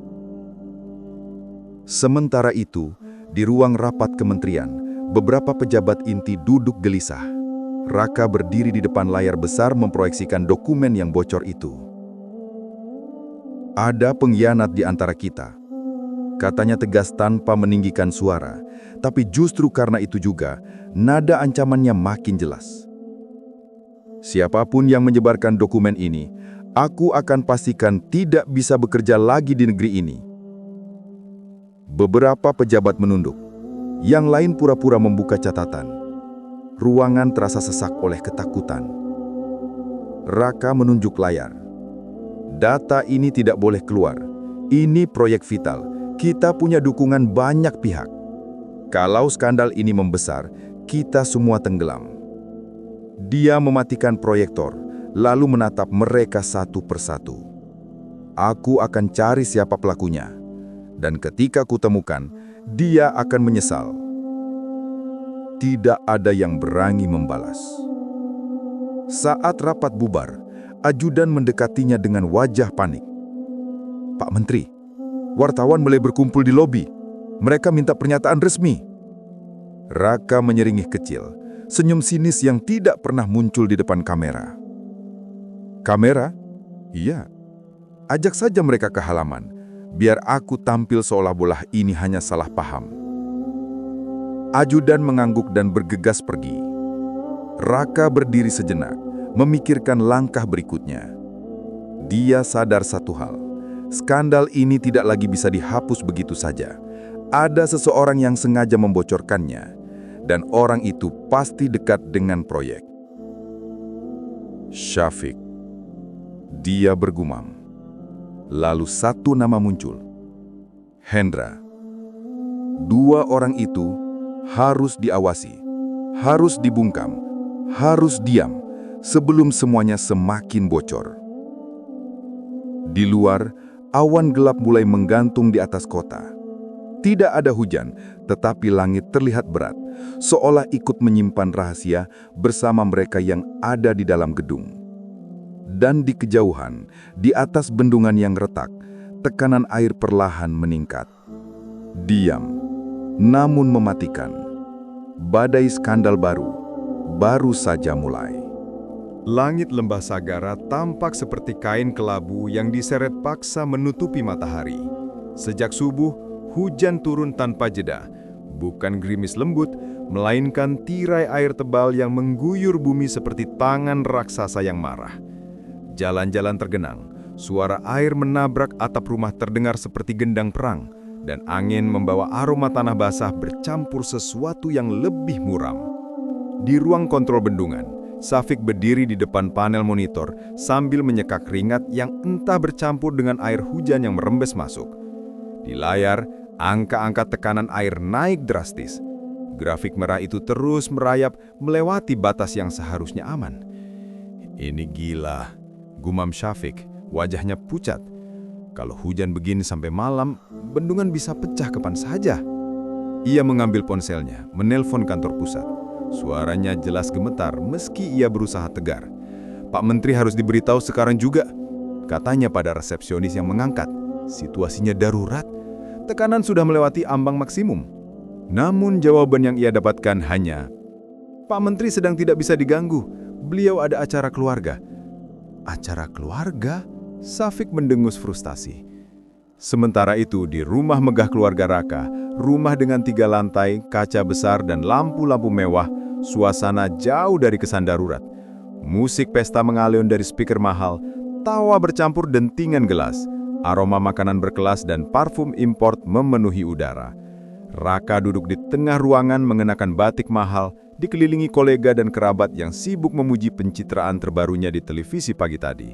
[SPEAKER 2] Sementara itu, di ruang rapat kementerian, beberapa pejabat inti duduk gelisah. Raka berdiri di depan layar besar memproyeksikan dokumen yang bocor itu. Ada pengkhianat di antara kita. Katanya tegas tanpa meninggikan suara, tapi justru karena itu juga, nada ancamannya makin jelas. Siapapun yang menyebarkan dokumen ini, aku akan pastikan tidak bisa bekerja lagi di negeri ini. Beberapa pejabat menunduk, yang lain pura-pura membuka catatan. Ruangan terasa sesak oleh ketakutan. Raka menunjuk layar. Data ini tidak boleh keluar. Ini proyek vital. Kita punya dukungan banyak pihak. Kalau skandal ini membesar, kita semua tenggelam. Dia mematikan proyektor, lalu menatap mereka satu persatu. Aku akan cari siapa pelakunya. Dan ketika kutemukan, dia akan menyesal. Tidak ada yang berani membalas. Saat rapat bubar, ajudan mendekatinya dengan wajah panik. Pak Menteri, wartawan mulai berkumpul di lobi. Mereka minta pernyataan resmi. Raka menyeringih kecil, senyum sinis yang tidak pernah muncul di depan kamera. Kamera? Iya. Ajak saja mereka ke halaman, biar aku tampil seolah-olah ini hanya salah paham. Ajudan mengangguk dan bergegas pergi. Raka berdiri sejenak, memikirkan langkah berikutnya. Dia sadar satu hal, skandal ini tidak lagi bisa dihapus begitu saja. Ada seseorang yang sengaja membocorkannya, dan orang itu pasti dekat dengan proyek. Syafiq. Dia bergumam. Lalu satu nama muncul. Hendra. Dua orang itu harus diawasi, harus dibungkam, harus diam sebelum semuanya semakin bocor. Di luar, awan gelap mulai menggantung di atas kota. Tidak ada hujan, tetapi langit terlihat berat, seolah ikut menyimpan rahasia bersama mereka yang ada di dalam gedung. Dan di kejauhan, di atas bendungan yang retak, tekanan air perlahan meningkat. Diam, namun mematikan. Badai skandal baru saja mulai.
[SPEAKER 1] Langit lembah Sagara tampak seperti kain kelabu yang diseret paksa menutupi matahari. Sejak subuh, hujan turun tanpa jeda. Bukan gerimis lembut, melainkan tirai air tebal yang mengguyur bumi seperti tangan raksasa yang marah. Jalan-jalan tergenang, suara air menabrak atap rumah terdengar seperti gendang perang, dan angin membawa aroma tanah basah bercampur sesuatu yang lebih muram. Di ruang kontrol bendungan, Syafiq berdiri di depan panel monitor sambil menyeka keringat yang entah bercampur dengan air hujan yang merembes masuk. Di layar, Angka-angka tekanan air naik drastis. Grafik merah itu terus merayap melewati batas yang seharusnya aman. Ini gila, gumam Syafiq, wajahnya pucat. Kalau hujan begini sampai malam, bendungan bisa pecah kapan saja. Ia mengambil ponselnya, menelpon kantor pusat. Suaranya jelas gemetar meski ia berusaha tegar. Pak Menteri harus diberitahu sekarang juga, katanya pada resepsionis yang mengangkat. Situasinya darurat, tekanan sudah melewati ambang maksimum. Namun jawaban yang ia dapatkan hanya, Pak Menteri sedang tidak bisa diganggu, beliau ada acara keluarga. Acara keluarga? Syafiq mendengus frustasi. Sementara itu di rumah megah keluarga Raka, rumah dengan 3 lantai, kaca besar dan lampu-lampu mewah, suasana jauh dari kesan darurat. Musik pesta mengalun dari speaker mahal, tawa bercampur dentingan gelas, aroma makanan berkelas dan parfum import memenuhi udara. Raka duduk di tengah ruangan mengenakan batik mahal, dikelilingi kolega dan kerabat yang sibuk memuji pencitraan terbarunya di televisi pagi tadi.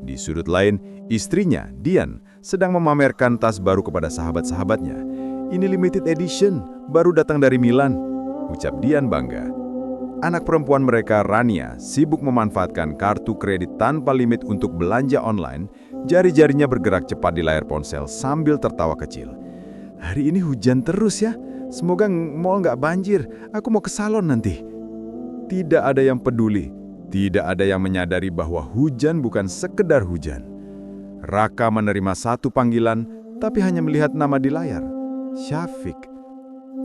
[SPEAKER 1] Di sudut lain, istrinya, Dian, sedang memamerkan tas baru kepada sahabat-sahabatnya. Ini limited edition, baru datang dari Milan, ucap Dian bangga. Anak perempuan mereka, Rania, sibuk memanfaatkan kartu kredit tanpa limit untuk belanja online, jari-jarinya bergerak cepat di layar ponsel sambil tertawa kecil. Hari ini hujan terus ya, semoga mall nggak banjir, aku mau ke salon nanti. Tidak ada yang peduli, tidak ada yang menyadari bahwa hujan bukan sekedar hujan. Raka menerima satu panggilan, tapi hanya melihat nama di layar, Syafiq.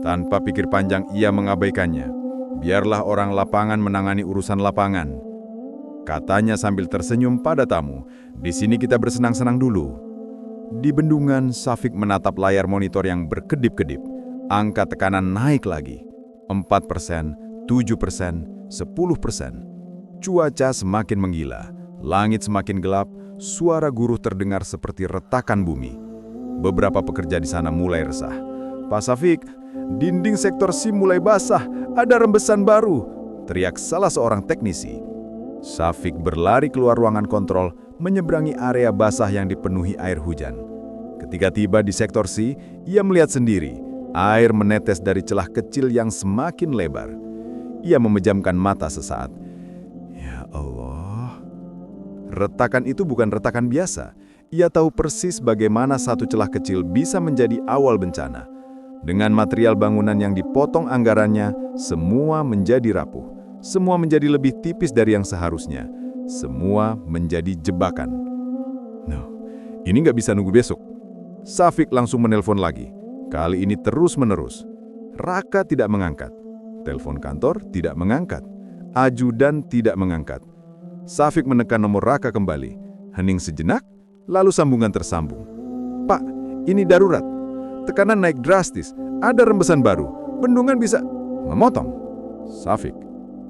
[SPEAKER 1] Tanpa pikir panjang ia mengabaikannya. Biarlah orang lapangan menangani urusan lapangan, katanya sambil tersenyum pada tamu. Di sini kita bersenang-senang dulu. Di bendungan, Syafiq menatap layar monitor yang berkedip-kedip. Angka tekanan naik lagi. 4%, 7%, 10%. Cuaca semakin menggila. Langit semakin gelap. Suara guruh terdengar seperti retakan bumi. Beberapa pekerja di sana mulai resah. Pak Syafiq, dinding sektor SIM mulai basah. Ada rembesan baru, teriak salah seorang teknisi. Syafiq berlari keluar ruangan kontrol, menyeberangi area basah yang dipenuhi air hujan. Ketika tiba di sektor C, ia melihat sendiri, air menetes dari celah kecil yang semakin lebar. Ia memejamkan mata sesaat. Ya Allah. Retakan itu bukan retakan biasa. Ia tahu persis bagaimana satu celah kecil bisa menjadi awal bencana. Dengan material bangunan yang dipotong anggarannya, semua menjadi rapuh. Semua menjadi lebih tipis dari yang seharusnya. Semua menjadi jebakan. No, ini nggak bisa nunggu besok. Syafiq langsung menelpon lagi. Kali ini terus-menerus. Raka tidak mengangkat. Telepon kantor tidak mengangkat. Ajudan tidak mengangkat. Syafiq menekan nomor Raka kembali. Hening sejenak, lalu sambungan tersambung. Pak, ini darurat. Tekanan naik drastis, ada rembesan baru, bendungan bisa memotong. Syafiq,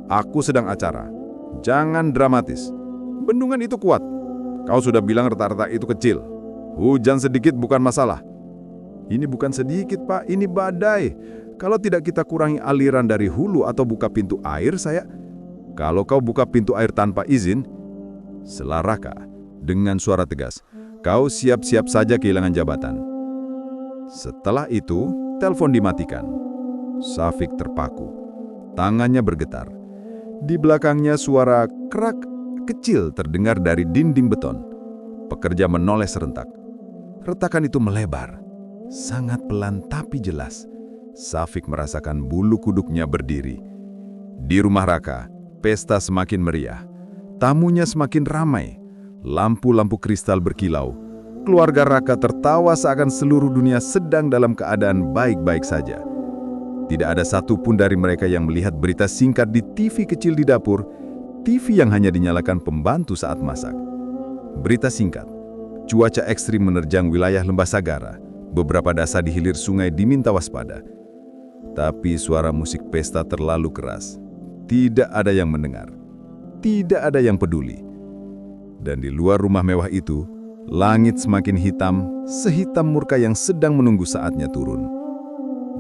[SPEAKER 1] aku sedang acara, jangan dramatis. Bendungan itu kuat, kau sudah bilang rata-rata itu kecil. Hujan sedikit bukan masalah. Ini bukan sedikit Pak, ini badai. Kalau tidak kita kurangi aliran dari hulu atau buka pintu air kalau kau buka pintu air tanpa izin, sela Raka dengan suara tegas, kau siap-siap saja kehilangan jabatan. Setelah itu, telepon dimatikan. Syafiq terpaku. Tangannya bergetar. Di belakangnya suara kerak kecil terdengar dari dinding beton. Pekerja menoleh serentak. Retakan itu melebar. Sangat pelan tapi jelas. Syafiq merasakan bulu kuduknya berdiri. Di rumah Raka, pesta semakin meriah. Tamunya semakin ramai. Lampu-lampu kristal berkilau. Keluarga Raka tertawa seakan seluruh dunia sedang dalam keadaan baik-baik saja. Tidak ada satupun dari mereka yang melihat berita singkat di TV kecil di dapur, TV yang hanya dinyalakan pembantu saat masak. Berita singkat, cuaca ekstrim menerjang wilayah Lembah Sagara, beberapa desa di hilir sungai diminta waspada. Tapi suara musik pesta terlalu keras. Tidak ada yang mendengar. Tidak ada yang peduli. Dan di luar rumah mewah itu, langit semakin hitam, sehitam murka yang sedang menunggu saatnya turun.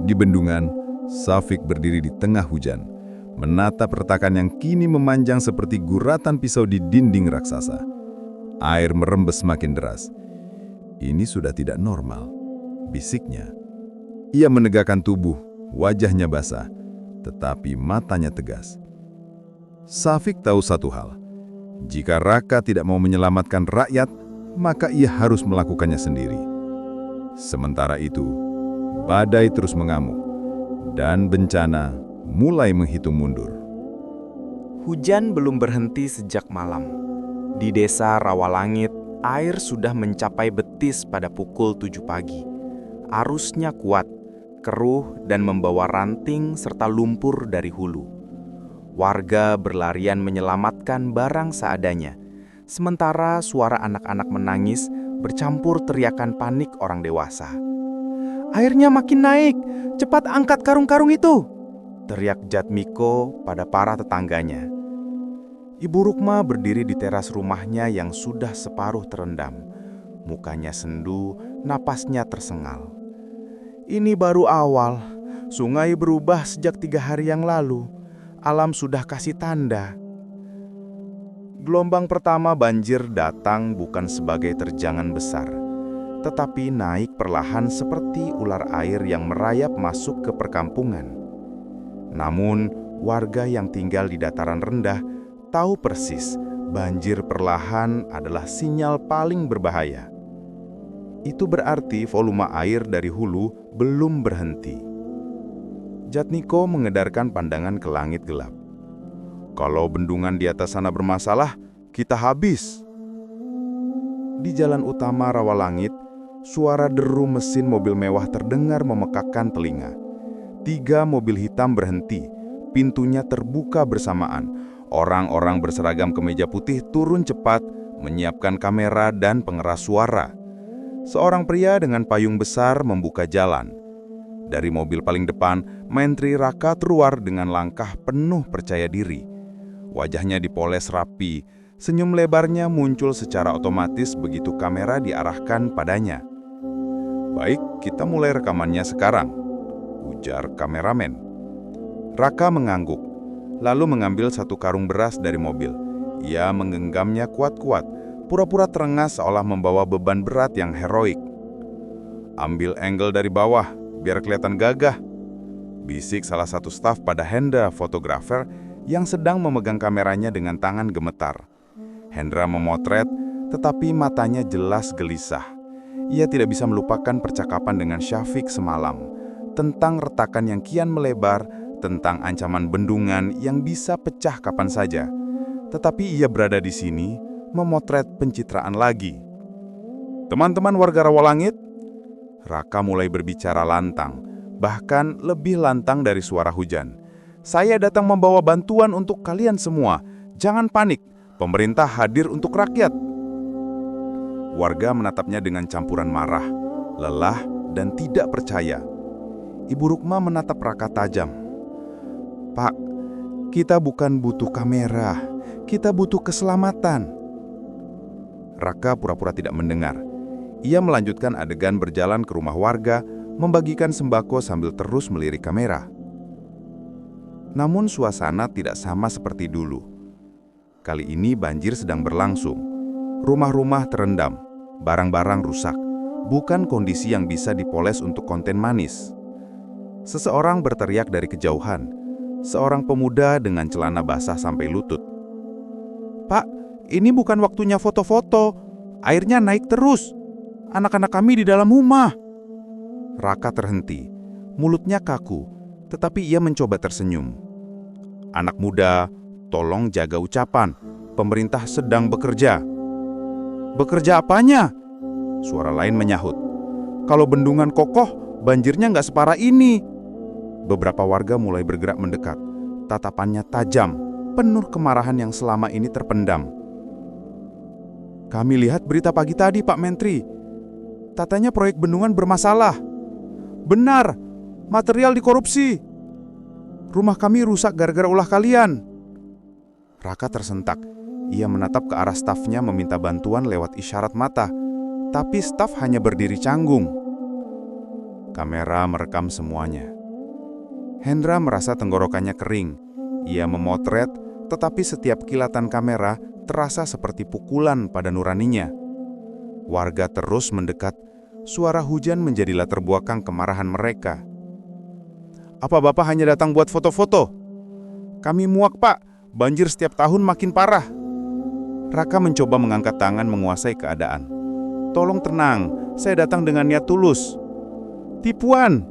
[SPEAKER 1] Di bendungan, Syafiq berdiri di tengah hujan, menatap retakan yang kini memanjang seperti guratan pisau di dinding raksasa. Air merembes semakin deras. Ini sudah tidak normal, bisiknya.
[SPEAKER 2] Ia menegakkan tubuh, wajahnya basah, tetapi matanya tegas. Safik tahu satu hal, jika Raka tidak mau menyelamatkan rakyat, maka ia harus melakukannya sendiri. Sementara itu, badai terus mengamuk, dan bencana mulai menghitung mundur.
[SPEAKER 4] Hujan belum berhenti sejak malam. Di desa Rawalangit, air sudah mencapai betis pada pukul 7 pagi. Arusnya kuat, keruh dan membawa ranting serta lumpur dari hulu. Warga berlarian menyelamatkan barang seadanya, sementara suara anak-anak menangis bercampur teriakan panik orang dewasa. "Airnya makin naik, cepat angkat karung-karung itu!" teriak Jatmiko pada para tetangganya. Ibu Rukma berdiri di teras rumahnya yang sudah separuh terendam. Mukanya sendu, napasnya tersengal. "Ini baru awal. Sungai berubah sejak 3 hari yang lalu. Alam sudah kasih tanda." Gelombang pertama banjir datang bukan sebagai terjangan besar, tetapi naik perlahan seperti ular air yang merayap masuk ke perkampungan. Namun, warga yang tinggal di dataran rendah tahu persis banjir perlahan adalah sinyal paling berbahaya. Itu berarti volume air dari hulu belum berhenti. Jatmiko mengedarkan pandangan ke langit gelap. "Kalau bendungan di atas sana bermasalah, kita habis." Di jalan utama Rawalangit, suara deru mesin mobil mewah terdengar memekakkan telinga. 3 mobil hitam berhenti, pintunya terbuka bersamaan. Orang-orang berseragam kemeja putih turun cepat, menyiapkan kamera dan pengeras suara. Seorang pria dengan payung besar membuka jalan. Dari mobil paling depan, Menteri Raka keluar dengan langkah penuh percaya diri. Wajahnya dipoles rapi, senyum lebarnya muncul secara otomatis begitu kamera diarahkan padanya. "Baik, kita mulai rekamannya sekarang," ujar kameramen. Raka mengangguk, lalu mengambil 1 karung beras dari mobil. Ia menggenggamnya kuat-kuat, pura-pura terengah seolah membawa beban berat yang heroik. "Ambil angle dari bawah, biar kelihatan gagah," bisik salah satu staf pada Hendra, fotografer yang sedang memegang kameranya dengan tangan gemetar. Hendra memotret, tetapi matanya jelas gelisah. Ia tidak bisa melupakan percakapan dengan Syafiq semalam, tentang retakan yang kian melebar, tentang ancaman bendungan yang bisa pecah kapan saja. Tetapi ia berada di sini, memotret pencitraan lagi. "Teman-teman warga Rawalangit," Raka mulai berbicara lantang, bahkan lebih lantang dari suara hujan. "Saya datang membawa bantuan untuk kalian semua. Jangan panik, pemerintah hadir untuk rakyat." Warga menatapnya dengan campuran marah, lelah, dan tidak percaya. Ibu Rukma menatap Raka tajam. "Pak, kita bukan butuh kamera, kita butuh keselamatan." Raka pura-pura tidak mendengar. Ia melanjutkan adegan berjalan ke rumah warga, membagikan sembako sambil terus melirik kamera. Namun suasana tidak sama seperti dulu. Kali ini banjir sedang berlangsung. Rumah-rumah terendam, barang-barang rusak. Bukan kondisi yang bisa dipoles untuk konten manis. Seseorang berteriak dari kejauhan. Seorang pemuda dengan celana basah sampai lutut. "Pak, ini bukan waktunya foto-foto. Airnya naik terus. Anak-anak kami di dalam rumah." Raka terhenti. Mulutnya kaku, tetapi ia mencoba tersenyum. "Anak muda, tolong jaga ucapan. Pemerintah sedang bekerja." "Bekerja apanya?" Suara lain menyahut. "Kalau bendungan kokoh, banjirnya nggak separah ini." Beberapa warga mulai bergerak mendekat. Tatapannya tajam, penuh kemarahan yang selama ini terpendam. "Kami lihat berita pagi tadi, Pak Menteri. Katanya proyek bendungan bermasalah." "Benar, material dikorupsi. Rumah kami rusak gara-gara ulah kalian." Raka tersentak. Ia menatap ke arah stafnya meminta bantuan lewat isyarat mata, tapi staf hanya berdiri canggung. Kamera merekam semuanya. Hendra merasa tenggorokannya kering. Ia memotret, tetapi setiap kilatan kamera terasa seperti pukulan pada nuraninya. Warga terus mendekat.
[SPEAKER 5] Suara hujan menjadi latar belakang kemarahan mereka. "Apa Bapak hanya datang buat foto-foto? Kami muak, Pak. Banjir setiap tahun makin parah." Raka mencoba mengangkat tangan menguasai keadaan. "Tolong tenang, saya datang dengan niat tulus." "Tipuan!"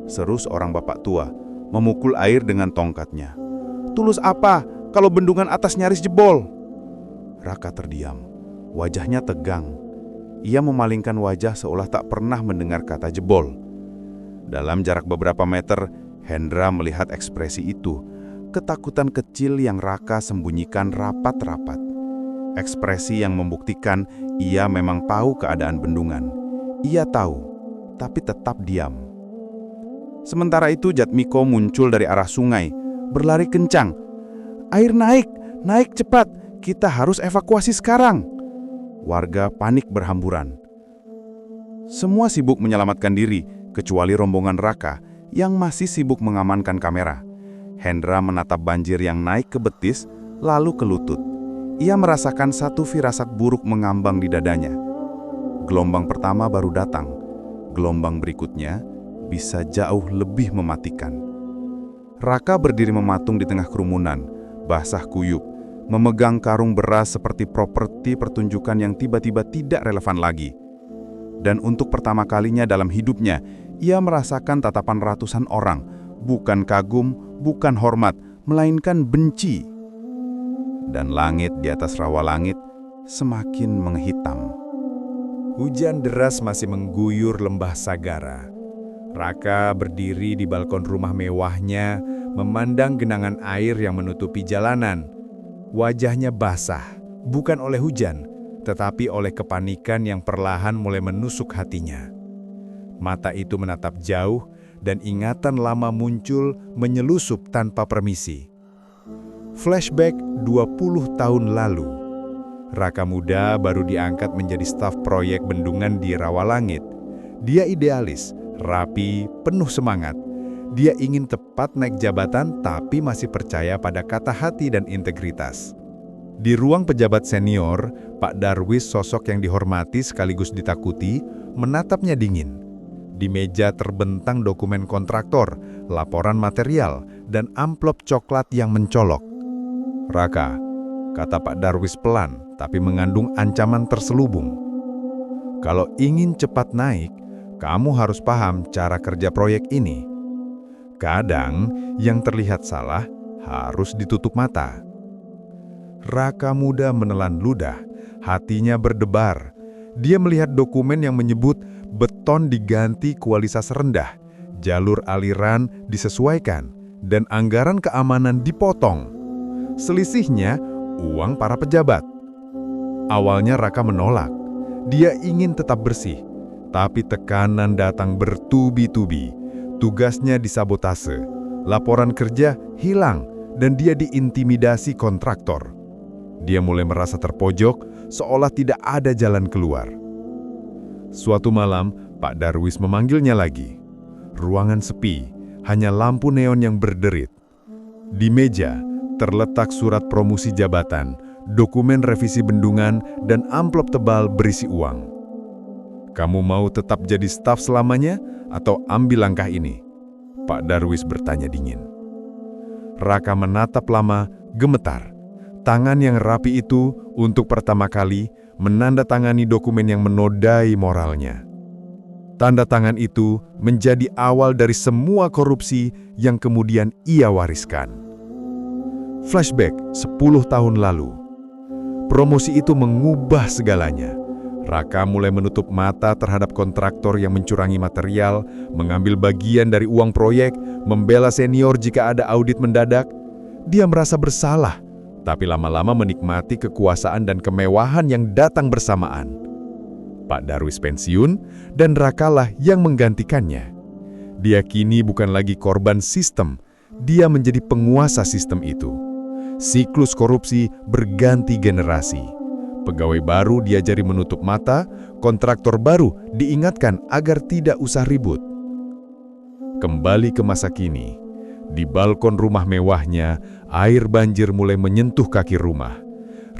[SPEAKER 5] seru seorang bapak tua, memukul air dengan tongkatnya. "Tulus apa kalau bendungan atas nyaris jebol?" Raka terdiam, wajahnya tegang. Ia memalingkan wajah seolah tak pernah mendengar kata jebol. Dalam jarak beberapa meter, Hendra melihat ekspresi itu, ketakutan kecil yang Raka sembunyikan rapat-rapat. Ekspresi yang membuktikan ia memang tahu keadaan bendungan. Ia tahu, tapi tetap diam. Sementara itu Jatmiko muncul dari arah sungai, berlari kencang. "Air naik, naik cepat, kita harus evakuasi sekarang." Warga panik berhamburan. Semua sibuk menyelamatkan diri, kecuali rombongan Raka yang masih sibuk mengamankan kamera. Hendra menatap banjir yang naik ke betis, lalu ke lutut. Ia merasakan satu firasat buruk mengambang di dadanya. Gelombang pertama baru datang. Gelombang berikutnya bisa jauh lebih mematikan. Raka berdiri mematung di tengah kerumunan, basah kuyup, memegang karung beras seperti properti pertunjukan yang tiba-tiba tidak relevan lagi. Dan untuk pertama kalinya dalam hidupnya, ia merasakan tatapan ratusan orang, bukan kagum, bukan hormat, melainkan benci. Dan langit di atas rawa langit semakin menghitam.
[SPEAKER 1] Hujan deras masih mengguyur lembah Sagara. Raka berdiri di balkon rumah mewahnya, memandang genangan air yang menutupi jalanan. Wajahnya basah, bukan oleh hujan, tetapi oleh kepanikan yang perlahan mulai menusuk hatinya. Mata itu menatap jauh, dan ingatan lama muncul menyelusup tanpa permisi. Flashback 20 tahun lalu. Raka muda baru diangkat menjadi staf proyek bendungan di Rawalangit. Dia idealis, rapi, penuh semangat. Dia ingin tepat naik jabatan tapi masih percaya pada kata hati dan integritas. Di ruang pejabat senior, Pak Darwis, sosok yang dihormati sekaligus ditakuti, menatapnya dingin. Di meja terbentang dokumen kontraktor, laporan material, dan amplop coklat yang mencolok. "Raka," kata Pak Darwis pelan, tapi mengandung ancaman terselubung. "Kalau ingin cepat naik, kamu harus paham cara kerja proyek ini. Kadang yang terlihat salah harus ditutup mata." Raka muda menelan ludah, hatinya berdebar. Dia melihat dokumen yang menyebut beton diganti kualitas rendah, jalur aliran disesuaikan, dan anggaran keamanan dipotong. Selisihnya uang para pejabat. Awalnya Raka menolak. Dia ingin tetap bersih, tapi tekanan datang bertubi-tubi. Tugasnya disabotase, laporan kerja hilang, dan dia diintimidasi kontraktor. Dia mulai merasa terpojok, seolah tidak ada jalan keluar. Suatu malam, Pak Darwis memanggilnya lagi. Ruangan sepi, hanya lampu neon yang berderit. Di meja, terletak surat promosi jabatan, dokumen revisi bendungan, dan amplop tebal berisi uang. "Kamu mau tetap jadi staf selamanya, atau ambil langkah ini?" Pak Darwis bertanya dingin. Raka menatap lama, gemetar. Tangan yang rapi itu untuk pertama kali menandatangani dokumen yang menodai moralnya. Tanda tangan itu menjadi awal dari semua korupsi yang kemudian ia wariskan. Flashback 10 tahun lalu. Promosi itu mengubah segalanya. Raka mulai menutup mata terhadap kontraktor yang mencurangi material, mengambil bagian dari uang proyek, membela senior jika ada audit mendadak. Dia merasa bersalah, tapi lama-lama menikmati kekuasaan dan kemewahan yang datang bersamaan. Pak Darwis pensiun, dan Rakalah yang menggantikannya. Dia kini bukan lagi korban sistem, dia menjadi penguasa sistem itu. Siklus korupsi berganti generasi. Pegawai baru diajari menutup mata, kontraktor baru diingatkan agar tidak usah ribut. Kembali ke masa kini, di balkon rumah mewahnya, air banjir mulai menyentuh kaki rumah.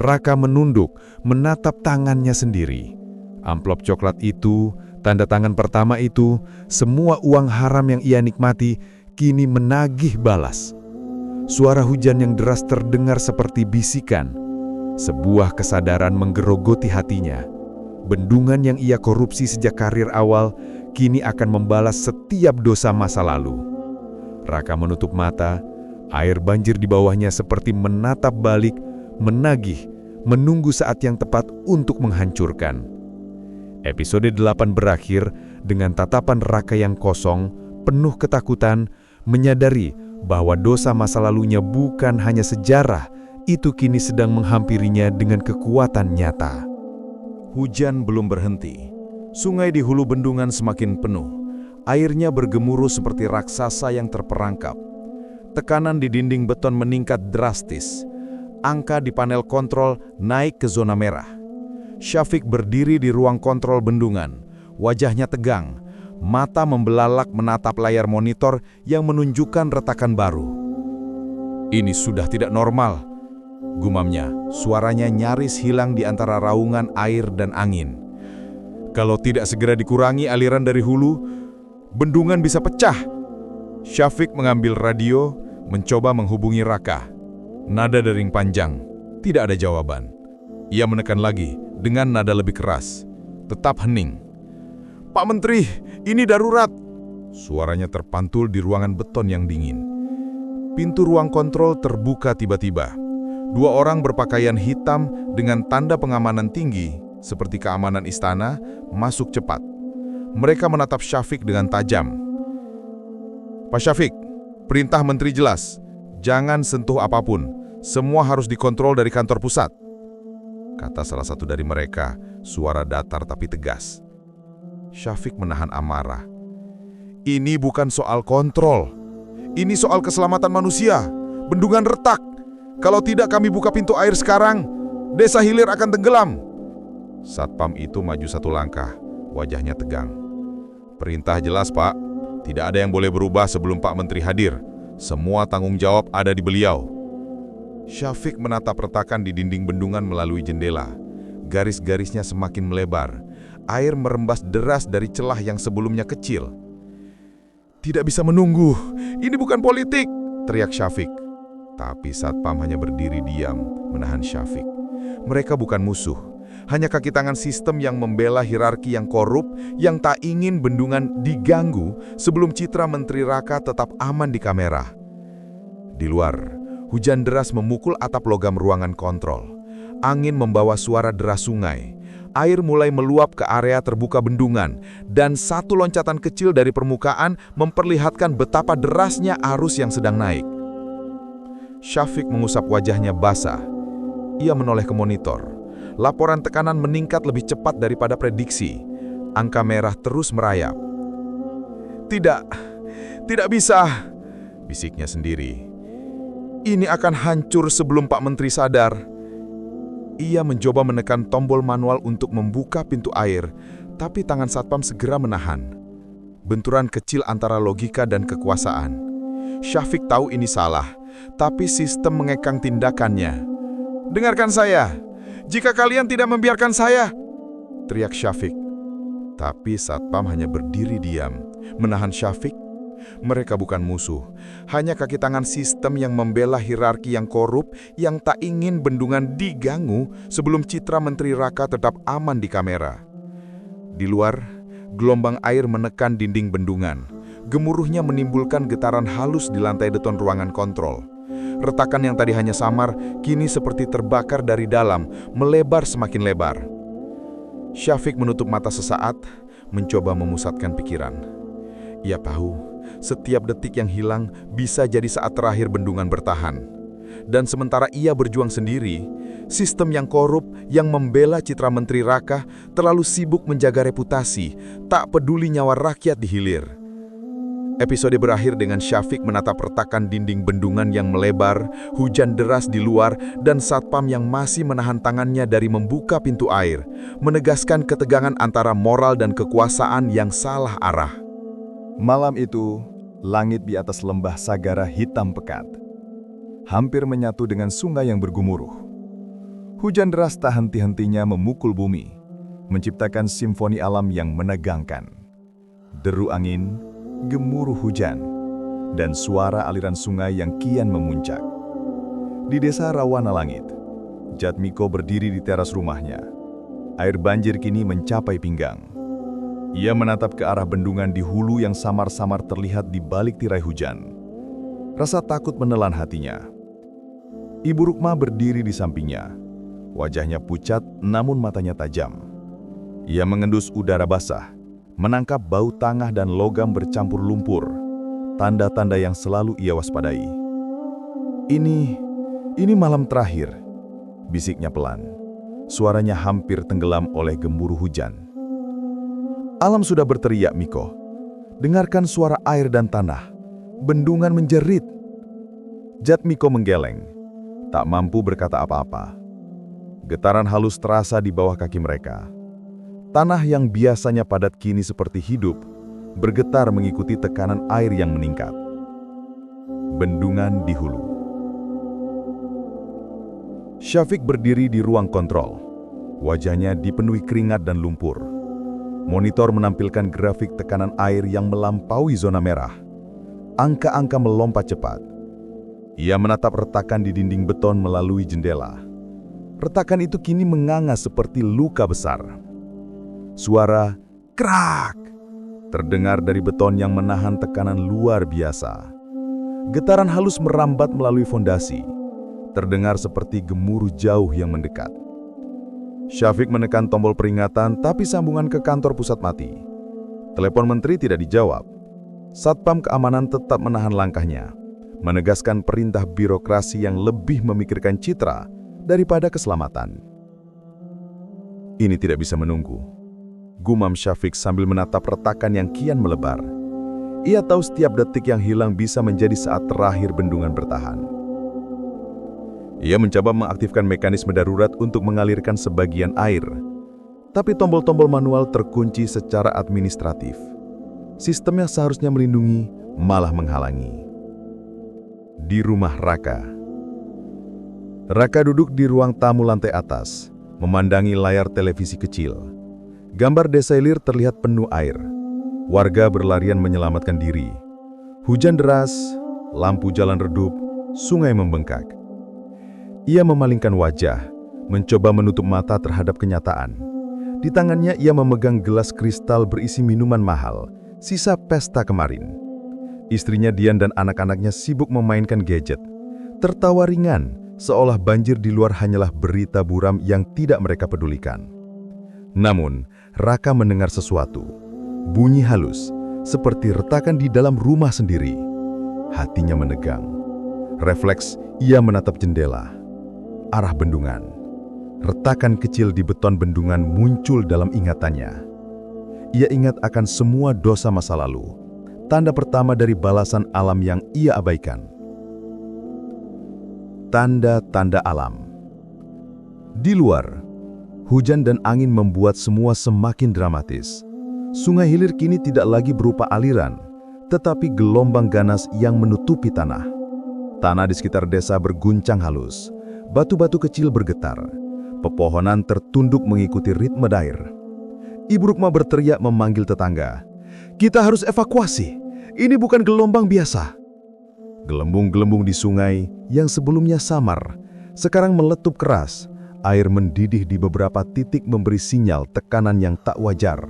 [SPEAKER 1] Raka menunduk, menatap tangannya sendiri. Amplop coklat itu
[SPEAKER 6] tanda tangan pertama itu, semua uang haram yang ia nikmati kini menagih balas. Suara hujan yang deras terdengar seperti bisikan. Sebuah kesadaran menggerogoti hatinya. Bendungan yang ia korupsi sejak karir awal kini akan membalas setiap dosa masa lalu. Raka menutup mata, air banjir di bawahnya seperti menatap balik, menagih, menunggu saat yang tepat untuk menghancurkan. Episode 8 berakhir dengan tatapan Raka yang kosong, penuh ketakutan, menyadari bahwa dosa masa lalunya bukan hanya sejarah, itu kini sedang menghampirinya dengan kekuatan nyata.
[SPEAKER 3] Hujan belum berhenti. Sungai di hulu bendungan semakin penuh. Airnya bergemuruh seperti raksasa yang terperangkap. Tekanan di dinding beton meningkat drastis. Angka di panel kontrol naik ke zona merah. Syafiq berdiri di ruang kontrol bendungan. Wajahnya tegang. Mata membelalak menatap layar monitor yang menunjukkan retakan baru. Ini sudah tidak normal, gumamnya. Suaranya nyaris hilang di antara raungan air dan angin. Kalau tidak segera dikurangi aliran dari hulu, bendungan bisa pecah. Syafiq mengambil radio, mencoba menghubungi Raka. Nada dering panjang, tidak ada jawaban. Ia menekan lagi dengan nada lebih keras. Tetap hening. "Pak Menteri, ini darurat!" Suaranya terpantul di ruangan beton yang dingin. Pintu ruang kontrol terbuka tiba-tiba. Dua orang berpakaian hitam dengan tanda pengamanan tinggi, seperti keamanan istana, masuk cepat. Mereka menatap Syafiq dengan tajam. "Pak Syafiq, perintah Menteri jelas. Jangan sentuh apapun. Semua harus dikontrol dari kantor pusat," kata salah satu dari mereka, suara datar tapi tegas. Syafiq menahan amarah. "Ini bukan soal kontrol. Ini soal keselamatan manusia. Bendungan retak. Kalau tidak kami buka pintu air sekarang, Desa Hilir akan tenggelam." Satpam itu maju satu langkah, wajahnya tegang. "Perintah jelas, Pak. Tidak ada yang boleh berubah sebelum Pak Menteri hadir. Semua tanggung jawab ada di beliau." Syafiq menatap retakan di dinding bendungan melalui jendela. Garis-garisnya semakin melebar. Air merembas deras dari celah yang sebelumnya kecil. "Tidak bisa menunggu. Ini bukan politik," teriak Syafiq. Tapi Satpam hanya berdiri diam, menahan Syafiq. Mereka bukan musuh, hanya kaki tangan sistem yang membela hierarki yang korup, yang tak ingin bendungan diganggu sebelum citra Menteri Raka tetap aman di kamera. Di luar, hujan deras memukul atap logam ruangan kontrol. Angin membawa suara deras sungai. Air mulai meluap ke area terbuka bendungan, dan satu loncatan kecil dari permukaan memperlihatkan betapa derasnya arus yang sedang naik. Syafiq mengusap wajahnya basah. Ia menoleh ke monitor. Laporan tekanan meningkat lebih cepat daripada prediksi. Angka merah terus merayap. Tidak bisa," bisiknya sendiri. "Ini akan hancur sebelum Pak Menteri sadar." Ia mencoba menekan tombol manual untuk membuka pintu air, tapi tangan Satpam segera menahan. Benturan kecil antara logika dan kekuasaan. Syafiq tahu ini salah, tapi sistem mengekang tindakannya. "Dengarkan saya. Jika kalian tidak membiarkan saya," teriak Syafiq. Tapi Satpam hanya berdiri diam, menahan Syafiq. Mereka bukan musuh, hanya kaki tangan sistem yang membela hierarki yang korup, yang tak ingin bendungan diganggu sebelum citra Menteri Raka tetap aman di kamera. Di luar, gelombang air menekan dinding bendungan. Gemuruhnya menimbulkan getaran halus di lantai beton ruangan kontrol. Retakan yang tadi hanya samar, kini seperti terbakar dari dalam, melebar semakin lebar. Syafiq menutup mata sesaat, mencoba memusatkan pikiran. Ia tahu, setiap detik yang hilang bisa jadi saat terakhir bendungan bertahan. Dan sementara ia berjuang sendiri, sistem yang korup yang membela citra Menteri Raka terlalu sibuk menjaga reputasi, tak peduli nyawa rakyat di hilir. Episode berakhir dengan Syafiq menatap retakan dinding bendungan yang melebar, hujan deras di luar, dan Satpam yang masih menahan tangannya dari membuka pintu air, menegaskan ketegangan antara moral dan kekuasaan yang salah arah.
[SPEAKER 1] Malam itu, langit di atas lembah Sagara hitam pekat, hampir menyatu dengan sungai yang bergemuruh. Hujan deras tak henti-hentinya memukul bumi, menciptakan simfoni alam yang menegangkan. Deru angin, gemuruh hujan, dan suara aliran sungai yang kian memuncak. Di desa Rawanalangit, Jatmiko berdiri di teras rumahnya. Air banjir kini mencapai pinggang. Ia menatap ke arah bendungan di hulu yang samar-samar terlihat di balik tirai hujan. Rasa takut menelan hatinya. Ibu Rukma berdiri di sampingnya. Wajahnya pucat namun matanya tajam. Ia mengendus udara basah, menangkap bau tanah dan logam bercampur lumpur, tanda-tanda yang selalu ia waspadai. Ini malam terakhir, bisiknya pelan. Suaranya hampir tenggelam oleh gemuruh hujan. Alam sudah berteriak, Miko. Dengarkan suara air dan tanah. Bendungan menjerit. Jatmiko menggeleng, tak mampu berkata apa-apa. Getaran halus terasa di bawah kaki mereka. Tanah yang biasanya padat kini seperti hidup, bergetar mengikuti tekanan air yang meningkat. Bendungan di hulu. Syafiq berdiri di ruang kontrol. Wajahnya dipenuhi keringat dan lumpur. Monitor menampilkan grafik tekanan air yang melampaui zona merah. Angka-angka melompat cepat. Ia menatap retakan di dinding beton melalui jendela. Retakan itu kini menganga seperti luka besar. Suara krak terdengar dari beton yang menahan tekanan luar biasa. Getaran halus merambat melalui fondasi, terdengar seperti gemuruh jauh yang mendekat. Syafiq menekan tombol peringatan, tapi sambungan ke kantor pusat mati. Telepon menteri tidak dijawab. Satpam keamanan tetap menahan langkahnya, menegaskan perintah birokrasi yang lebih memikirkan citra daripada keselamatan. Ini tidak bisa menunggu, gumam Syafiq sambil menatap retakan yang kian melebar. Ia tahu setiap detik yang hilang bisa menjadi saat terakhir bendungan bertahan. Ia mencoba mengaktifkan mekanisme darurat untuk mengalirkan sebagian air, tapi tombol-tombol manual terkunci secara administratif. Sistem yang seharusnya melindungi malah menghalangi. Di rumah Raka. Raka duduk di ruang tamu lantai atas, memandangi layar televisi kecil. Gambar desa hilir terlihat penuh air. Warga berlarian menyelamatkan diri. Hujan deras, lampu jalan redup, sungai membengkak. Ia memalingkan wajah, mencoba menutup mata terhadap kenyataan. Di tangannya ia memegang gelas kristal berisi minuman mahal, sisa pesta kemarin. Istrinya Dian dan anak-anaknya sibuk memainkan gadget. Tertawa ringan, seolah banjir di luar hanyalah berita buram yang tidak mereka pedulikan. Namun, Raka mendengar sesuatu. Bunyi halus, seperti retakan di dalam rumah sendiri. Hatinya menegang. Refleks, ia menatap jendela. Arah bendungan. Retakan kecil di beton bendungan muncul dalam ingatannya. Ia ingat akan semua dosa masa lalu. Tanda pertama dari balasan alam yang ia abaikan. Tanda-tanda alam. Di luar, hujan dan angin membuat semua semakin dramatis. Sungai hilir kini tidak lagi berupa aliran, tetapi gelombang ganas yang menutupi tanah. Tanah di sekitar desa berguncang halus. Batu-batu kecil bergetar. Pepohonan tertunduk mengikuti ritme air. Ibu Rukma berteriak memanggil tetangga. Kita harus evakuasi. Ini bukan gelombang biasa. Gelembung-gelembung di sungai yang sebelumnya samar, sekarang meletup keras. Air mendidih di beberapa titik memberi sinyal tekanan yang tak wajar.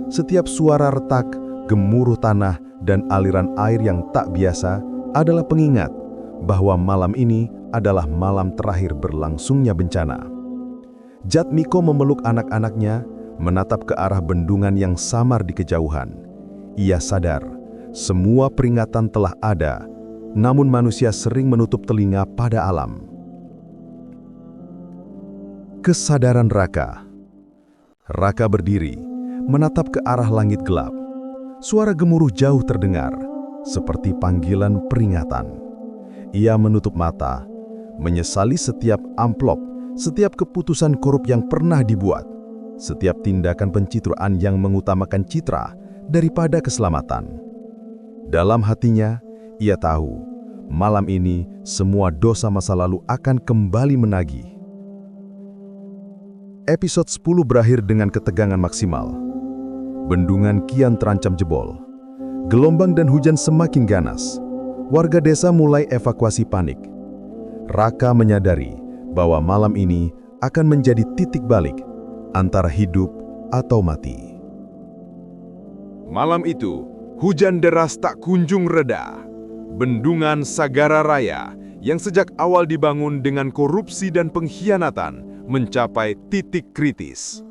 [SPEAKER 1] Setiap suara retak, gemuruh tanah, dan aliran air yang tak biasa adalah pengingat bahwa malam ini adalah malam terakhir berlangsungnya bencana. Jatmiko memeluk anak-anaknya, menatap ke arah bendungan yang samar di kejauhan. Ia sadar, semua peringatan telah ada, namun manusia sering menutup telinga pada alam. Kesadaran Raka. Raka berdiri, menatap ke arah langit gelap. Suara gemuruh jauh terdengar, seperti panggilan peringatan. Ia menutup mata, menyesali setiap amplop, setiap keputusan korup yang pernah dibuat, setiap tindakan pencitraan yang mengutamakan citra daripada keselamatan. Dalam hatinya, ia tahu, malam ini semua dosa masa lalu akan kembali menagih.
[SPEAKER 2] Episode 10 berakhir dengan ketegangan maksimal. Bendungan kian terancam jebol. Gelombang dan hujan semakin ganas. Warga desa mulai evakuasi panik. Raka menyadari bahwa malam ini akan menjadi titik balik antara hidup atau mati.
[SPEAKER 1] Malam itu, hujan deras tak kunjung reda. Bendungan Sagara Raya yang sejak awal dibangun dengan korupsi dan pengkhianatan mencapai titik kritis.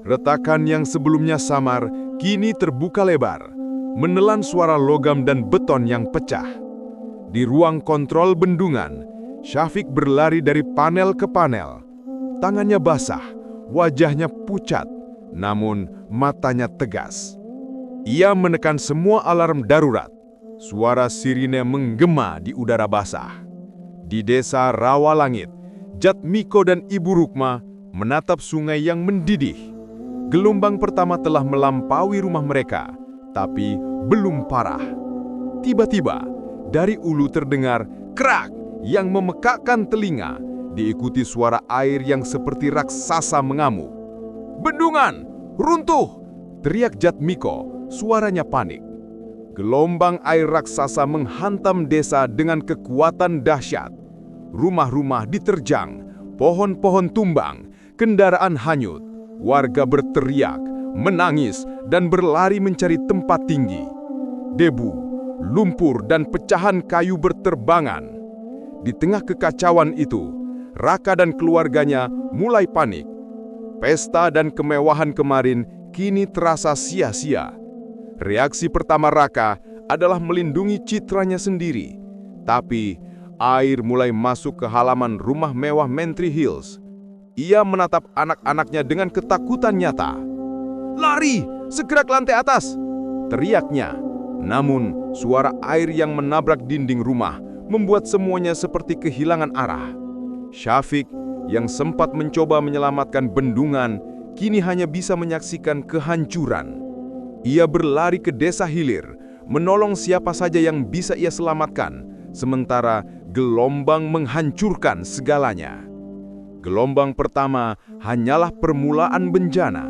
[SPEAKER 1] Retakan yang sebelumnya samar kini terbuka lebar, menelan suara logam dan beton yang pecah. Di ruang kontrol bendungan, Syafiq berlari dari panel ke panel. Tangannya basah, wajahnya pucat, namun matanya tegas. Ia menekan semua alarm darurat. Suara sirine menggema di udara basah. Di desa Rawalangit, Jatmiko dan Ibu Rukma menatap sungai yang mendidih. Gelombang pertama telah melampaui rumah mereka, tapi belum parah. Tiba-tiba, dari ulu terdengar krak yang memekakkan telinga, diikuti suara air yang seperti raksasa mengamuk. "Bendungan! Runtuh!" teriak Jatmiko, suaranya panik. Gelombang air raksasa menghantam desa dengan kekuatan dahsyat. Rumah-rumah diterjang, pohon-pohon tumbang, kendaraan hanyut. Warga berteriak, menangis, dan berlari mencari tempat tinggi. Debu, lumpur, dan pecahan kayu berterbangan. Di tengah kekacauan itu, Raka dan keluarganya mulai panik. Pesta dan kemewahan kemarin kini terasa sia-sia. Reaksi pertama Raka adalah melindungi citranya sendiri. Tapi air mulai masuk ke halaman rumah mewah Mentry Hills. Ia menatap anak-anaknya dengan ketakutan nyata. "Lari! Segera ke lantai atas!" teriaknya. Namun, suara air yang menabrak dinding rumah membuat semuanya seperti kehilangan arah. Syafiq, yang sempat mencoba menyelamatkan bendungan, kini hanya bisa menyaksikan kehancuran. Ia berlari ke desa hilir, menolong siapa saja yang bisa ia selamatkan, sementara gelombang menghancurkan segalanya. Gelombang pertama hanyalah permulaan bencana.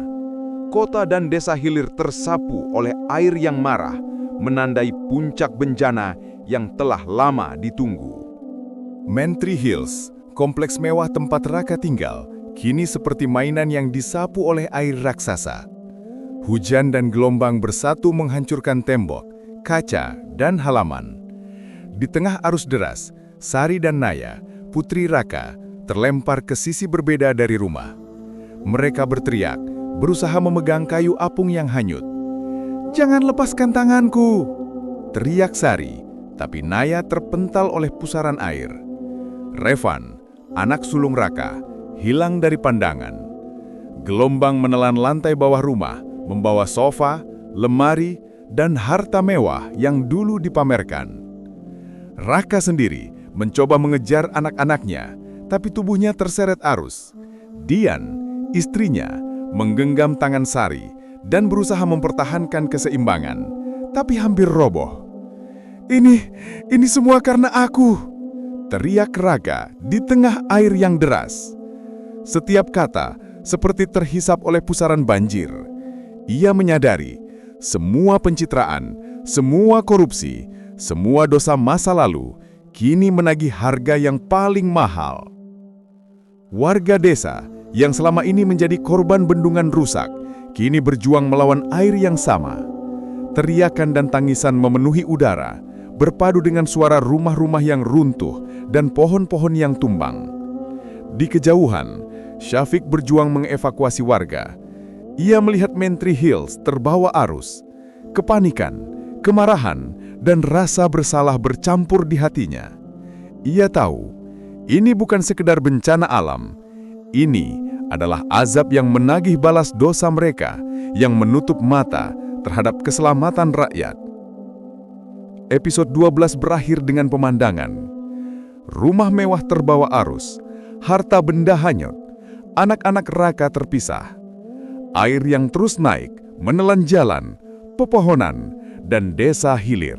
[SPEAKER 1] Kota dan desa hilir tersapu oleh air yang marah, menandai puncak bencana yang telah lama ditunggu.
[SPEAKER 2] Mentry Hills, kompleks mewah tempat Raka tinggal, kini seperti mainan yang disapu oleh air raksasa. Hujan dan gelombang bersatu menghancurkan tembok, kaca, dan halaman. Di tengah arus deras, Sari dan Naya, putri Raka, terlempar ke sisi berbeda dari rumah. Mereka berteriak, berusaha memegang kayu apung yang hanyut. "Jangan lepaskan tanganku!" teriak Sari, tapi Naya terpental oleh pusaran air. Revan, anak sulung Raka, hilang dari pandangan. Gelombang menelan lantai bawah rumah, membawa sofa, lemari, dan harta mewah yang dulu dipamerkan. Raka sendiri mencoba mengejar anak-anaknya, tapi tubuhnya terseret arus. Dian, istrinya, menggenggam tangan Sari dan berusaha mempertahankan keseimbangan, tapi hampir roboh. Ini semua karena aku!" teriak Raka di tengah air yang deras. Setiap kata seperti terhisap oleh pusaran banjir. Ia menyadari semua pencitraan, semua korupsi, semua dosa masa lalu kini menagih harga yang paling mahal. Warga desa yang selama ini menjadi korban bendungan rusak, kini berjuang melawan air yang sama. Teriakan dan tangisan memenuhi udara, berpadu dengan suara rumah-rumah yang runtuh dan pohon-pohon yang tumbang. Di kejauhan, Syafiq berjuang mengevakuasi warga. Ia melihat Mentry Hills terbawa arus. Kepanikan, kemarahan, dan rasa bersalah bercampur di hatinya. Ia tahu, ini bukan sekedar bencana alam. Ini adalah azab yang menagih balas dosa mereka, yang menutup mata terhadap keselamatan rakyat. Episode 12 berakhir dengan pemandangan. Rumah mewah terbawa arus, harta benda hanyut, anak-anak Raka terpisah. Air yang terus naik, menelan jalan, pepohonan, dan desa hilir.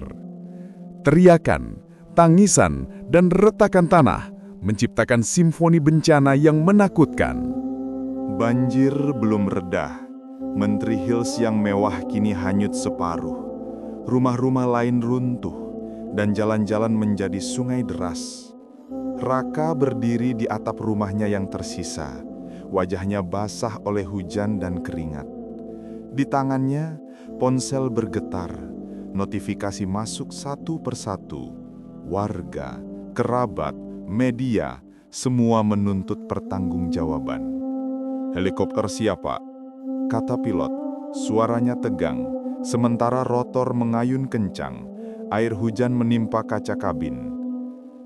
[SPEAKER 2] Teriakan, tangisan, dan retakan tanah menciptakan simfoni bencana yang menakutkan.
[SPEAKER 3] Banjir belum reda. Menteri Hills yang mewah kini hanyut separuh. Rumah-rumah lain runtuh dan jalan-jalan menjadi sungai deras. Raka berdiri di atap rumahnya yang tersisa. Wajahnya basah oleh hujan dan keringat. Di tangannya, ponsel bergetar. Notifikasi masuk satu persatu. Warga, kerabat, media, semua menuntut pertanggungjawaban. "Helikopter siapa?" kata pilot. Suaranya tegang, sementara rotor mengayun kencang. Air hujan menimpa kaca kabin.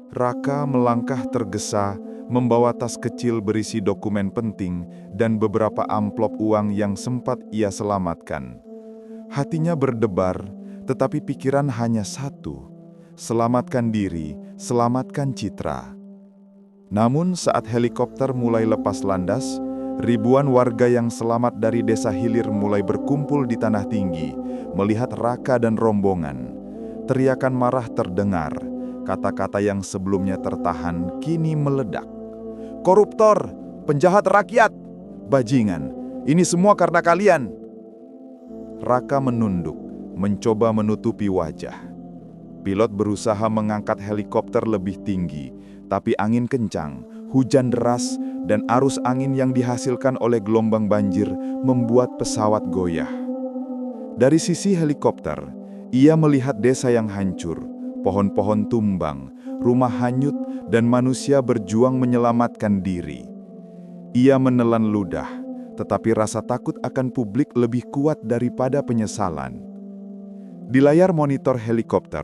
[SPEAKER 3] Raka melangkah tergesa, membawa tas kecil berisi dokumen penting dan beberapa amplop uang yang sempat ia selamatkan. Hatinya berdebar, tetapi pikiran hanya satu: selamatkan diri, selamatkan citra. Namun saat helikopter mulai lepas landas, ribuan warga yang selamat dari desa hilir mulai berkumpul di tanah tinggi, melihat Raka dan rombongan. Teriakan marah terdengar, kata-kata yang sebelumnya tertahan kini meledak. "Koruptor, penjahat rakyat, bajingan, ini semua karena kalian." Raka menunduk, mencoba menutupi wajah. Pilot berusaha mengangkat helikopter lebih tinggi, tapi angin kencang, hujan deras, dan arus angin yang dihasilkan oleh gelombang banjir membuat pesawat goyah. Dari sisi helikopter, ia melihat desa yang hancur, pohon-pohon tumbang, rumah hanyut, dan manusia berjuang menyelamatkan diri. Ia menelan ludah, tetapi rasa takut akan publik lebih kuat daripada penyesalan. Di layar monitor helikopter,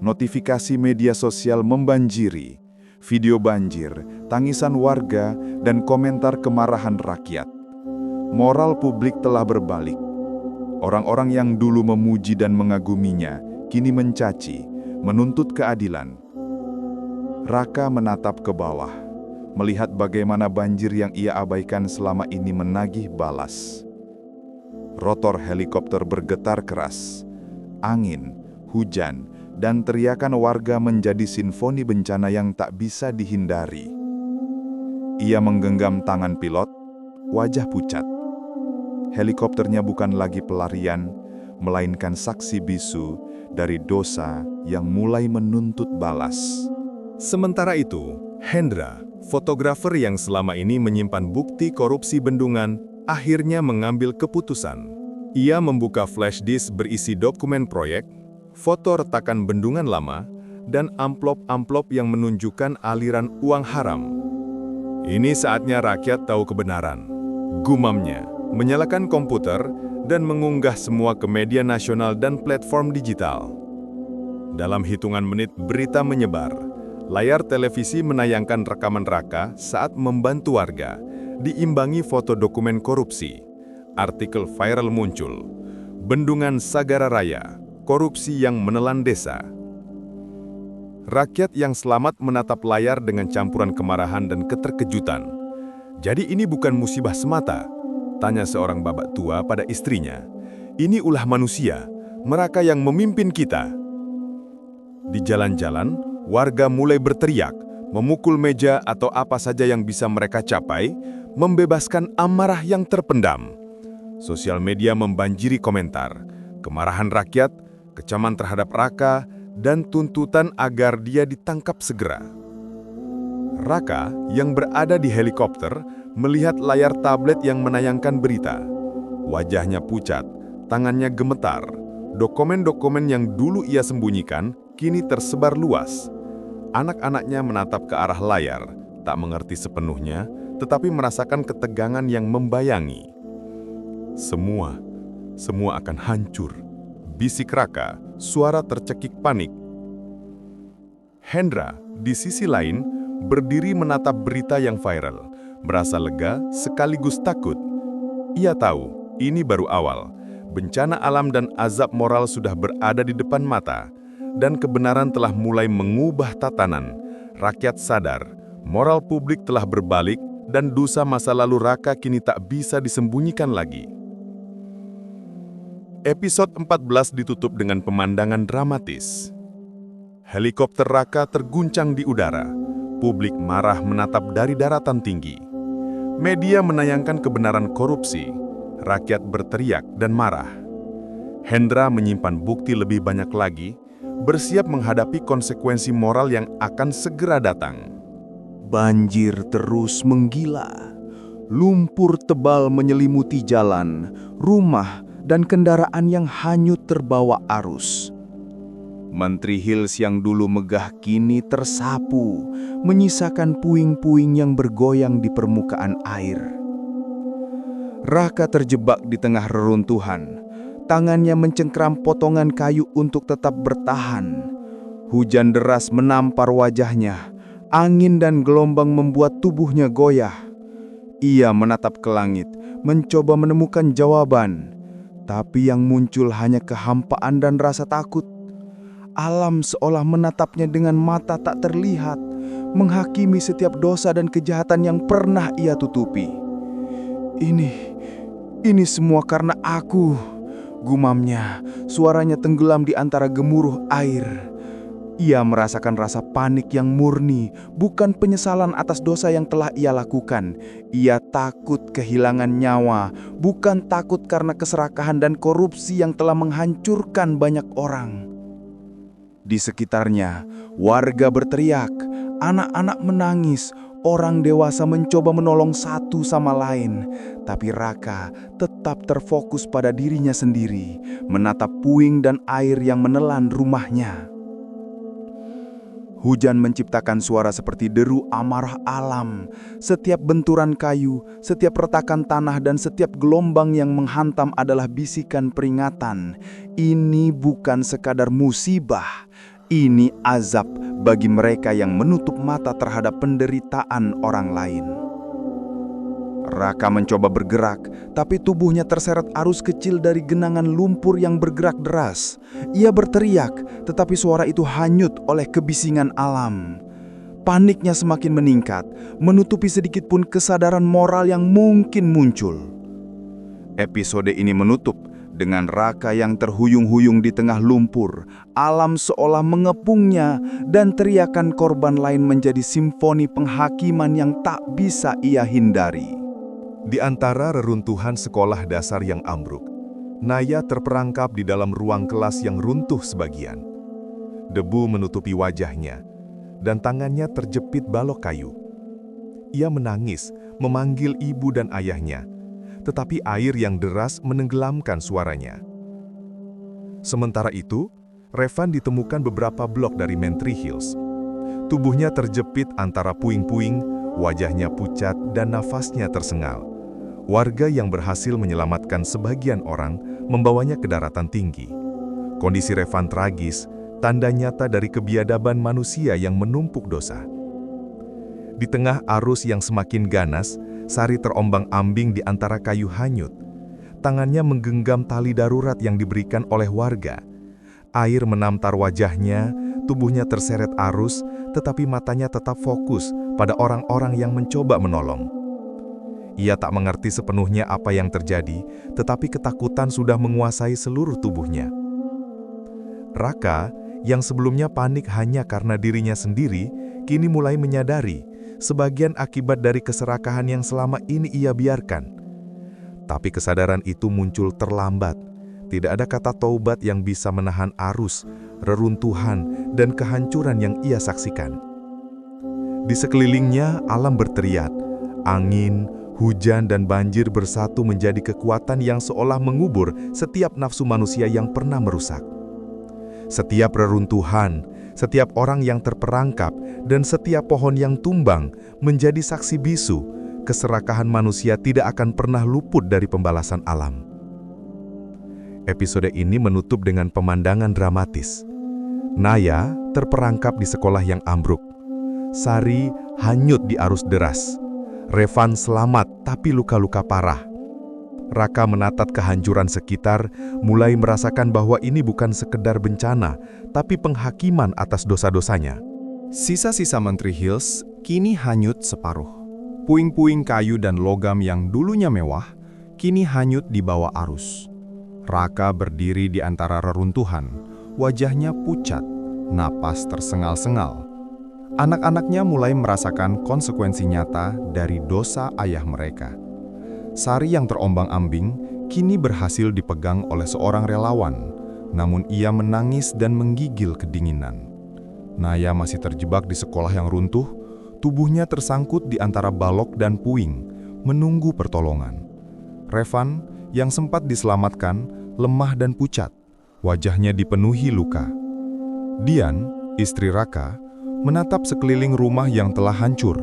[SPEAKER 3] notifikasi media sosial membanjiri. Video banjir, tangisan warga, dan komentar kemarahan rakyat. Moral publik telah berbalik. Orang-orang yang dulu memuji dan mengaguminya, kini mencaci, menuntut keadilan. Raka menatap ke bawah, melihat bagaimana banjir yang ia abaikan selama ini menagih balas. Rotor helikopter bergetar keras. Angin, hujan, dan teriakan warga menjadi simfoni bencana yang tak bisa dihindari. Ia menggenggam tangan pilot, wajah pucat. Helikopternya bukan lagi pelarian, melainkan saksi bisu dari dosa yang mulai menuntut balas.
[SPEAKER 1] Sementara itu, Hendra, fotografer yang selama ini menyimpan bukti korupsi bendungan, akhirnya mengambil keputusan. Ia membuka flash disk berisi dokumen proyek, foto retakan bendungan lama, dan amplop-amplop yang menunjukkan aliran uang haram. "Ini saatnya rakyat tahu kebenaran," gumamnya, menyalakan komputer dan mengunggah semua ke media nasional dan platform digital. Dalam hitungan menit berita menyebar. Layar televisi menayangkan rekaman Raka saat membantu warga, diimbangi foto dokumen korupsi. Artikel viral muncul, "Bendungan Sagara Raya, korupsi yang menelan desa." Rakyat yang selamat menatap layar dengan campuran kemarahan dan keterkejutan. "Jadi ini bukan musibah semata?" tanya seorang bapak tua pada istrinya. "Ini ulah manusia, mereka yang memimpin kita." Di jalan-jalan, warga mulai berteriak, memukul meja atau apa saja yang bisa mereka capai, membebaskan amarah yang terpendam. Sosial media membanjiri komentar, kemarahan rakyat, kecaman terhadap Raka, dan tuntutan agar dia ditangkap segera. Raka yang berada di helikopter melihat layar tablet yang menayangkan berita. Wajahnya pucat, tangannya gemetar. Dokumen-dokumen yang dulu ia sembunyikan kini tersebar luas. Anak-anaknya menatap ke arah layar, tak mengerti sepenuhnya, tetapi merasakan ketegangan yang membayangi. Semua akan hancur, bisik Raka, suara tercekik panik. Hendra, di sisi lain, berdiri menatap berita yang viral, merasa lega sekaligus takut. Ia tahu, ini baru awal. Bencana alam dan azab moral sudah berada di depan mata, dan kebenaran telah mulai mengubah tatanan. Rakyat sadar, moral publik telah berbalik, dan dosa masa lalu Raka kini tak bisa disembunyikan lagi. Episode 14 ditutup dengan pemandangan dramatis. Helikopter Raka terguncang di udara. Publik marah menatap dari daratan tinggi. Media menayangkan kebenaran korupsi, rakyat berteriak dan marah. Hendra menyimpan bukti lebih banyak lagi, bersiap menghadapi konsekuensi moral yang akan segera datang.
[SPEAKER 3] Banjir terus menggila. Lumpur tebal menyelimuti jalan, rumah, dan kendaraan yang hanyut terbawa arus. Menteri Hills yang dulu megah kini tersapu, menyisakan puing-puing yang bergoyang di permukaan air. Raka terjebak di tengah reruntuhan. Tangannya mencengkram potongan kayu untuk tetap bertahan. Hujan deras menampar wajahnya. Angin dan gelombang membuat tubuhnya goyah. Ia menatap ke langit, mencoba menemukan jawaban. Tapi yang muncul hanya kehampaan dan rasa takut. Alam seolah menatapnya dengan mata tak terlihat, menghakimi setiap dosa dan kejahatan yang pernah ia tutupi. Ini semua karena aku, gumamnya, suaranya tenggelam di antara gemuruh air. Ia merasakan rasa panik yang murni, bukan penyesalan atas dosa yang telah ia lakukan. Ia takut kehilangan nyawa, bukan takut karena keserakahan dan korupsi yang telah menghancurkan banyak orang. Di sekitarnya, warga berteriak, anak-anak menangis, orang dewasa mencoba menolong satu sama lain. Tapi Raka tetap terfokus pada dirinya sendiri, menatap puing dan air yang menelan rumahnya. Hujan menciptakan suara seperti deru amarah alam. Setiap benturan kayu, setiap retakan tanah dan setiap gelombang yang menghantam adalah bisikan peringatan. Ini bukan sekadar musibah, ini azab bagi mereka yang menutup mata terhadap penderitaan orang lain. Raka mencoba bergerak, tapi tubuhnya terseret arus kecil dari genangan lumpur yang bergerak deras. Ia berteriak, tetapi suara itu hanyut oleh kebisingan alam. Paniknya semakin meningkat, menutupi sedikit pun kesadaran moral yang mungkin muncul. Episode ini menutup dengan Raka yang terhuyung-huyung di tengah lumpur. Alam seolah mengepungnya dan teriakan korban lain menjadi simfoni penghakiman yang tak bisa ia hindari.
[SPEAKER 1] Di antara reruntuhan sekolah dasar yang ambruk, Naya terperangkap di dalam ruang kelas yang runtuh sebagian. Debu menutupi wajahnya, dan tangannya terjepit balok kayu. Ia menangis, memanggil ibu dan ayahnya, tetapi air yang deras menenggelamkan suaranya. Sementara itu, Revan ditemukan beberapa blok dari Menteri Hills. Tubuhnya terjepit antara puing-puing, wajahnya pucat dan nafasnya tersengal. Warga yang berhasil menyelamatkan sebagian orang membawanya ke daratan tinggi. Kondisi Revan tragis, tanda nyata dari kebiadaban manusia yang menumpuk dosa. Di tengah arus yang semakin ganas, Sari terombang-ambing di antara kayu hanyut. Tangannya menggenggam tali darurat yang diberikan oleh warga. Air menamtar wajahnya, tubuhnya terseret arus, tetapi matanya tetap fokus pada orang-orang yang mencoba menolong. Ia tak mengerti sepenuhnya apa yang terjadi, tetapi ketakutan sudah menguasai seluruh tubuhnya. Raka, yang sebelumnya panik hanya karena dirinya sendiri, kini mulai menyadari sebagian akibat dari keserakahan yang selama ini ia biarkan. Tapi kesadaran itu muncul terlambat. Tidak ada kata taubat yang bisa menahan arus, reruntuhan, dan kehancuran yang ia saksikan. Di sekelilingnya, alam berteriak. Angin, hujan, dan banjir bersatu menjadi kekuatan yang seolah mengubur setiap nafsu manusia yang pernah merusak. Setiap reruntuhan, setiap orang yang terperangkap, dan setiap pohon yang tumbang menjadi saksi bisu. Keserakahan manusia tidak akan pernah luput dari pembalasan alam. Episode ini menutup dengan pemandangan dramatis. Naya terperangkap di sekolah yang ambruk. Sari hanyut di arus deras. Revan selamat tapi luka-luka parah. Raka menatap kehancuran sekitar, mulai merasakan bahwa ini bukan sekedar bencana, tapi penghakiman atas dosa-dosanya.
[SPEAKER 7] Sisa-sisa Menteri Hills kini hanyut separuh. Puing-puing kayu dan logam yang dulunya mewah, kini hanyut di bawah arus. Raka berdiri di antara reruntuhan, wajahnya pucat, napas tersengal-sengal. Anak-anaknya mulai merasakan konsekuensi nyata dari dosa ayah mereka. Sari yang terombang-ambing kini berhasil dipegang oleh seorang relawan, namun ia menangis dan menggigil kedinginan. Naya masih terjebak di sekolah yang runtuh, tubuhnya tersangkut di antara balok dan puing, menunggu pertolongan. Revan, yang sempat diselamatkan, lemah dan pucat, wajahnya dipenuhi luka. Dian, istri Raka, menatap sekeliling rumah yang telah hancur.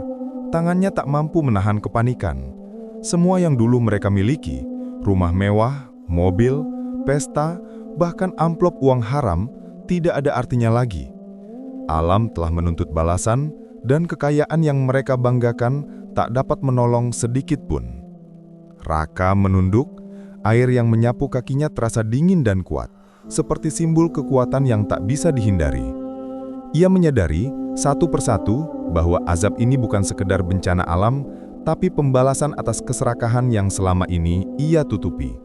[SPEAKER 7] Tangannya tak mampu menahan kepanikan. Semua yang dulu mereka miliki, rumah mewah, mobil, pesta, bahkan amplop uang haram, tidak ada artinya lagi. Alam telah menuntut balasan, dan kekayaan yang mereka banggakan tak dapat menolong sedikit pun. Raka menunduk, air yang menyapu kakinya terasa dingin dan kuat, seperti simbol kekuatan yang tak bisa dihindari. Ia menyadari satu persatu bahwa azab ini bukan sekedar bencana alam, tapi pembalasan atas keserakahan yang selama ini ia tutupi.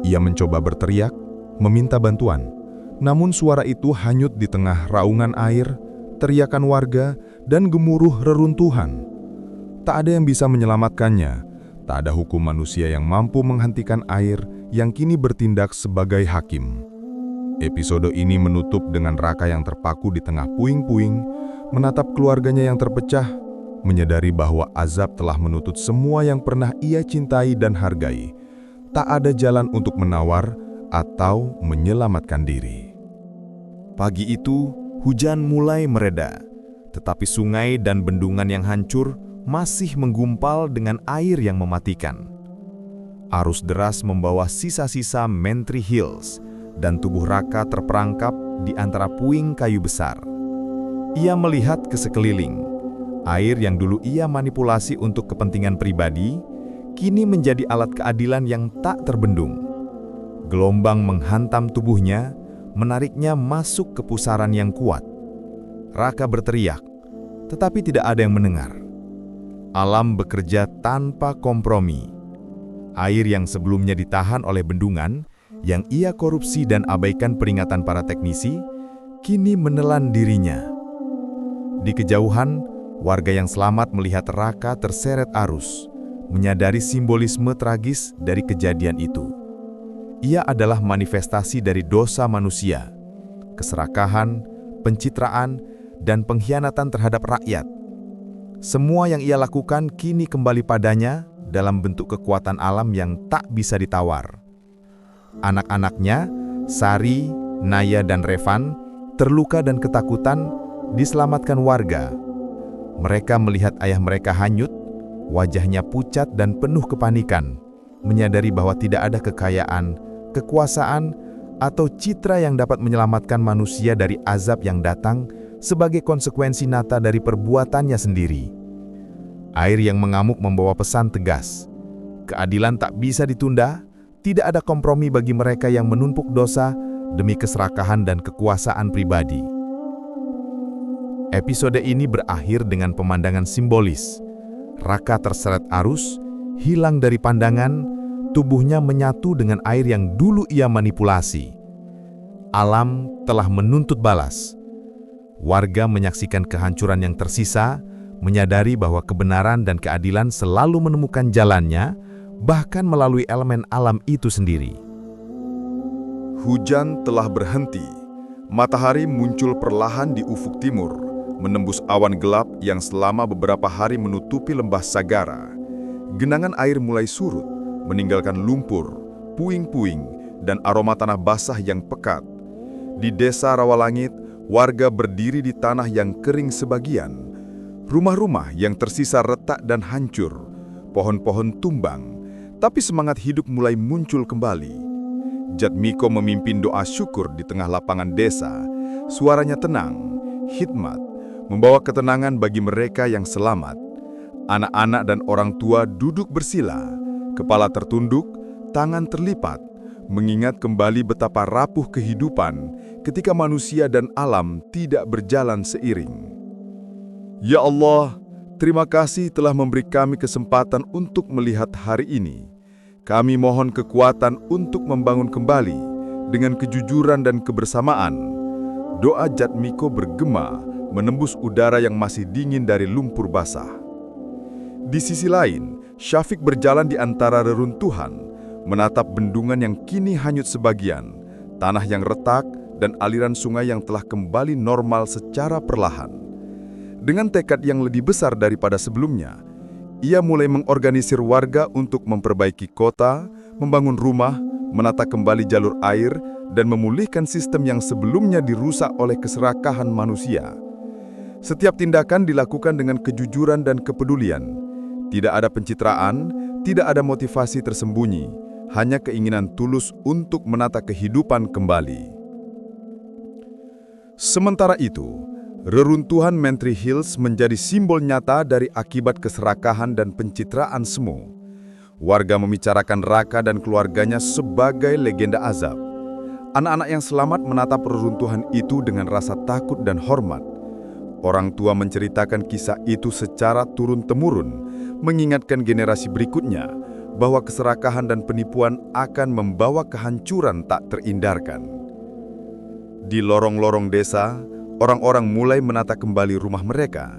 [SPEAKER 7] Ia mencoba berteriak, meminta bantuan, namun suara itu hanyut di tengah raungan air, teriakan warga, dan gemuruh reruntuhan. Tak ada yang bisa menyelamatkannya, tak ada hukum manusia yang mampu menghentikan air yang kini bertindak sebagai hakim. Episode ini menutup dengan Raka yang terpaku di tengah puing-puing, menatap keluarganya yang terpecah, menyadari bahwa azab telah menuntut semua yang pernah ia cintai dan hargai. Tak ada jalan untuk menawar atau menyelamatkan diri. Pagi itu, hujan mulai mereda, tetapi sungai dan bendungan yang hancur masih menggumpal dengan air yang mematikan. Arus deras membawa sisa-sisa Mentry Hills, dan tubuh Raka terperangkap di antara puing kayu besar. Ia melihat ke sekeliling. Air yang dulu ia manipulasi untuk kepentingan pribadi, kini menjadi alat keadilan yang tak terbendung. Gelombang menghantam tubuhnya, menariknya masuk ke pusaran yang kuat. Raka berteriak, tetapi tidak ada yang mendengar. Alam bekerja tanpa kompromi. Air yang sebelumnya ditahan oleh bendungan, yang ia korupsi dan abaikan peringatan para teknisi, kini menelan dirinya. Di kejauhan, warga yang selamat melihat Raka terseret arus, menyadari simbolisme tragis dari kejadian itu. Ia adalah manifestasi dari dosa manusia, keserakahan, pencitraan, dan pengkhianatan terhadap rakyat. Semua yang ia lakukan kini kembali padanya dalam bentuk kekuatan alam yang tak bisa ditawar. Anak-anaknya, Sari, Naya, dan Revan, terluka dan ketakutan, diselamatkan warga. Mereka melihat ayah mereka hanyut, wajahnya pucat dan penuh kepanikan, menyadari bahwa tidak ada kekayaan, kekuasaan, atau citra yang dapat menyelamatkan manusia dari azab yang datang sebagai konsekuensi nyata dari perbuatannya sendiri. Air yang mengamuk membawa pesan tegas. Keadilan tak bisa ditunda, tidak ada kompromi bagi mereka yang menumpuk dosa demi keserakahan dan kekuasaan pribadi. Episode ini berakhir dengan pemandangan simbolis. Raka terseret arus, hilang dari pandangan, tubuhnya menyatu dengan air yang dulu ia manipulasi. Alam telah menuntut balas. Warga menyaksikan kehancuran yang tersisa, menyadari bahwa kebenaran dan keadilan selalu menemukan jalannya, bahkan melalui elemen alam itu sendiri.
[SPEAKER 3] Hujan telah berhenti. Matahari muncul perlahan di ufuk timur, menembus awan gelap yang selama beberapa hari menutupi lembah Sagara. Genangan air mulai surut, meninggalkan lumpur, puing-puing, dan aroma tanah basah yang pekat. Di desa Rawalangit, warga berdiri di tanah yang kering sebagian. Rumah-rumah yang tersisa retak dan hancur, pohon-pohon tumbang, tapi semangat hidup mulai muncul kembali. Jatmiko memimpin doa syukur di tengah lapangan desa. Suaranya tenang, hikmat, membawa ketenangan bagi mereka yang selamat. Anak-anak dan orang tua duduk bersila, kepala tertunduk, tangan terlipat, mengingat kembali betapa rapuh kehidupan ketika manusia dan alam tidak berjalan seiring. Ya Allah, terima kasih telah memberi kami kesempatan untuk melihat hari ini. Kami mohon kekuatan untuk membangun kembali dengan kejujuran dan kebersamaan. Doa Jatmiko bergema
[SPEAKER 1] menembus udara yang masih dingin dari lumpur basah. Di sisi lain, Syafiq berjalan di antara reruntuhan, menatap bendungan yang kini hanyut sebagian, tanah yang retak, dan aliran sungai yang telah kembali normal secara perlahan. Dengan tekad yang lebih besar daripada sebelumnya, ia mulai mengorganisir warga untuk memperbaiki kota, membangun rumah, menata kembali jalur air, dan memulihkan sistem yang sebelumnya dirusak oleh keserakahan manusia. Setiap tindakan dilakukan dengan kejujuran dan kepedulian. Tidak ada pencitraan, tidak ada motivasi tersembunyi, hanya keinginan tulus untuk menata kehidupan kembali. Sementara itu, reruntuhan Mentry Hills menjadi simbol nyata dari akibat keserakahan dan pencitraan semu. Warga membicarakan Raka dan keluarganya sebagai legenda azab. Anak-anak yang selamat menatap reruntuhan itu dengan rasa takut dan hormat. Orang tua menceritakan kisah itu secara turun-temurun, mengingatkan generasi berikutnya bahwa keserakahan dan penipuan akan membawa kehancuran tak terhindarkan. Di lorong-lorong desa, orang-orang mulai menata kembali rumah mereka.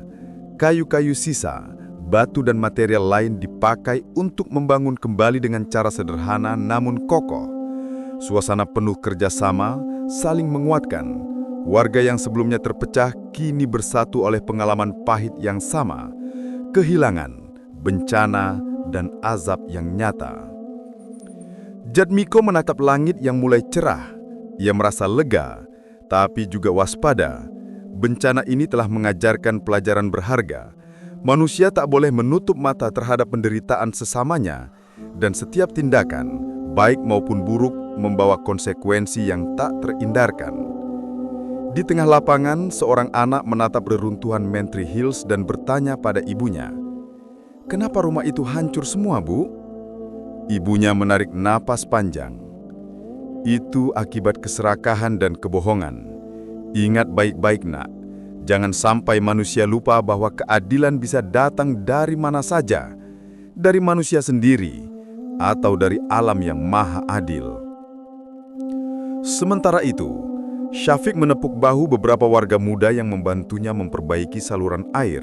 [SPEAKER 1] Kayu-kayu sisa, batu dan material lain dipakai untuk membangun kembali dengan cara sederhana namun kokoh. Suasana penuh kerjasama, saling menguatkan. Warga yang sebelumnya terpecah kini bersatu oleh pengalaman pahit yang sama, kehilangan, bencana, dan azab yang nyata. Jatmiko menatap langit yang mulai cerah. Ia merasa lega, tapi juga waspada. Bencana ini telah mengajarkan pelajaran berharga. Manusia tak boleh menutup mata terhadap penderitaan sesamanya, dan setiap tindakan, baik maupun buruk, membawa konsekuensi yang tak terhindarkan. Di tengah lapangan, seorang anak menatap reruntuhan Mentry Hills dan bertanya pada ibunya, "Kenapa rumah itu hancur semua, Bu?" Ibunya menarik napas panjang. "Itu akibat keserakahan dan kebohongan. Ingat baik-baik, Nak. Jangan sampai manusia lupa bahwa keadilan bisa datang dari mana saja, dari manusia sendiri, atau dari alam yang maha adil." Sementara itu, Syafiq menepuk bahu beberapa warga muda yang membantunya memperbaiki saluran air.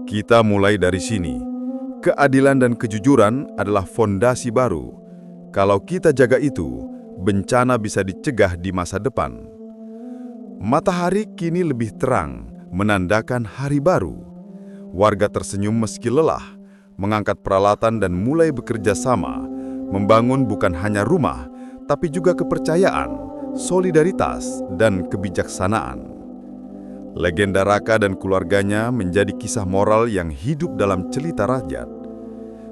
[SPEAKER 1] "Kita mulai dari sini. Keadilan dan kejujuran adalah fondasi baru. Kalau kita jaga itu, bencana bisa dicegah di masa depan." Matahari kini lebih terang, menandakan hari baru. Warga tersenyum meski lelah, mengangkat peralatan dan mulai bekerja sama, membangun bukan hanya rumah, tapi juga kepercayaan, solidaritas, dan kebijaksanaan. Legenda Raka dan keluarganya menjadi kisah moral yang hidup dalam cerita rakyat.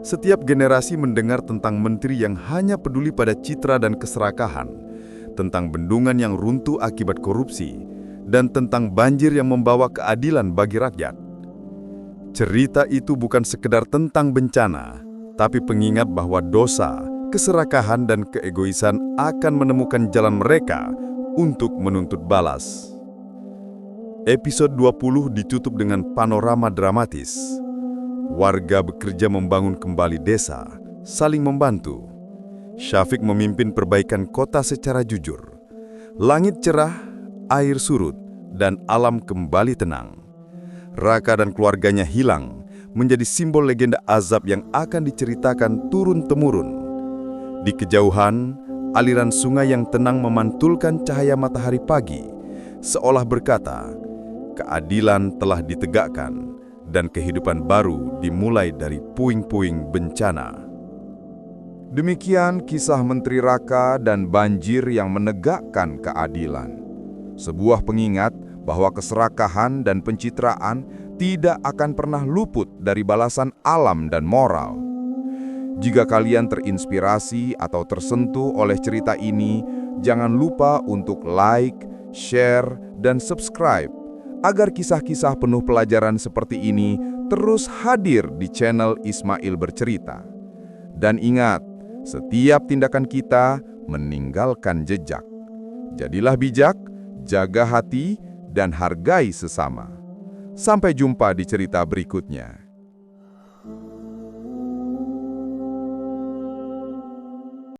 [SPEAKER 1] Setiap generasi mendengar tentang menteri yang hanya peduli pada citra dan keserakahan, tentang bendungan yang runtuh akibat korupsi, dan tentang banjir yang membawa keadilan bagi rakyat. Cerita itu bukan sekedar tentang bencana, tapi pengingat bahwa dosa, keserakahan, dan keegoisan akan menemukan jalan mereka untuk menuntut balas. Episode 20 ditutup dengan panorama dramatis. Warga bekerja membangun kembali desa, saling membantu. Syafiq memimpin perbaikan kota secara jujur. Langit cerah, air surut, dan alam kembali tenang. Raka dan keluarganya hilang, menjadi simbol legenda azab yang akan diceritakan turun-temurun. Di kejauhan, aliran sungai yang tenang memantulkan cahaya matahari pagi, seolah berkata, keadilan telah ditegakkan dan kehidupan baru dimulai dari puing-puing bencana.
[SPEAKER 3] Demikian kisah Menteri Raka dan banjir yang menegakkan keadilan. Sebuah pengingat bahwa keserakahan dan pencitraan tidak akan pernah luput dari balasan alam dan moral. Jika kalian terinspirasi atau tersentuh oleh cerita ini, jangan lupa untuk like, share, dan subscribe agar kisah-kisah penuh pelajaran seperti ini terus hadir di channel Ismail Bercerita. Dan ingat, setiap tindakan kita meninggalkan jejak. Jadilah bijak, jaga hati, dan hargai sesama. Sampai jumpa di cerita berikutnya.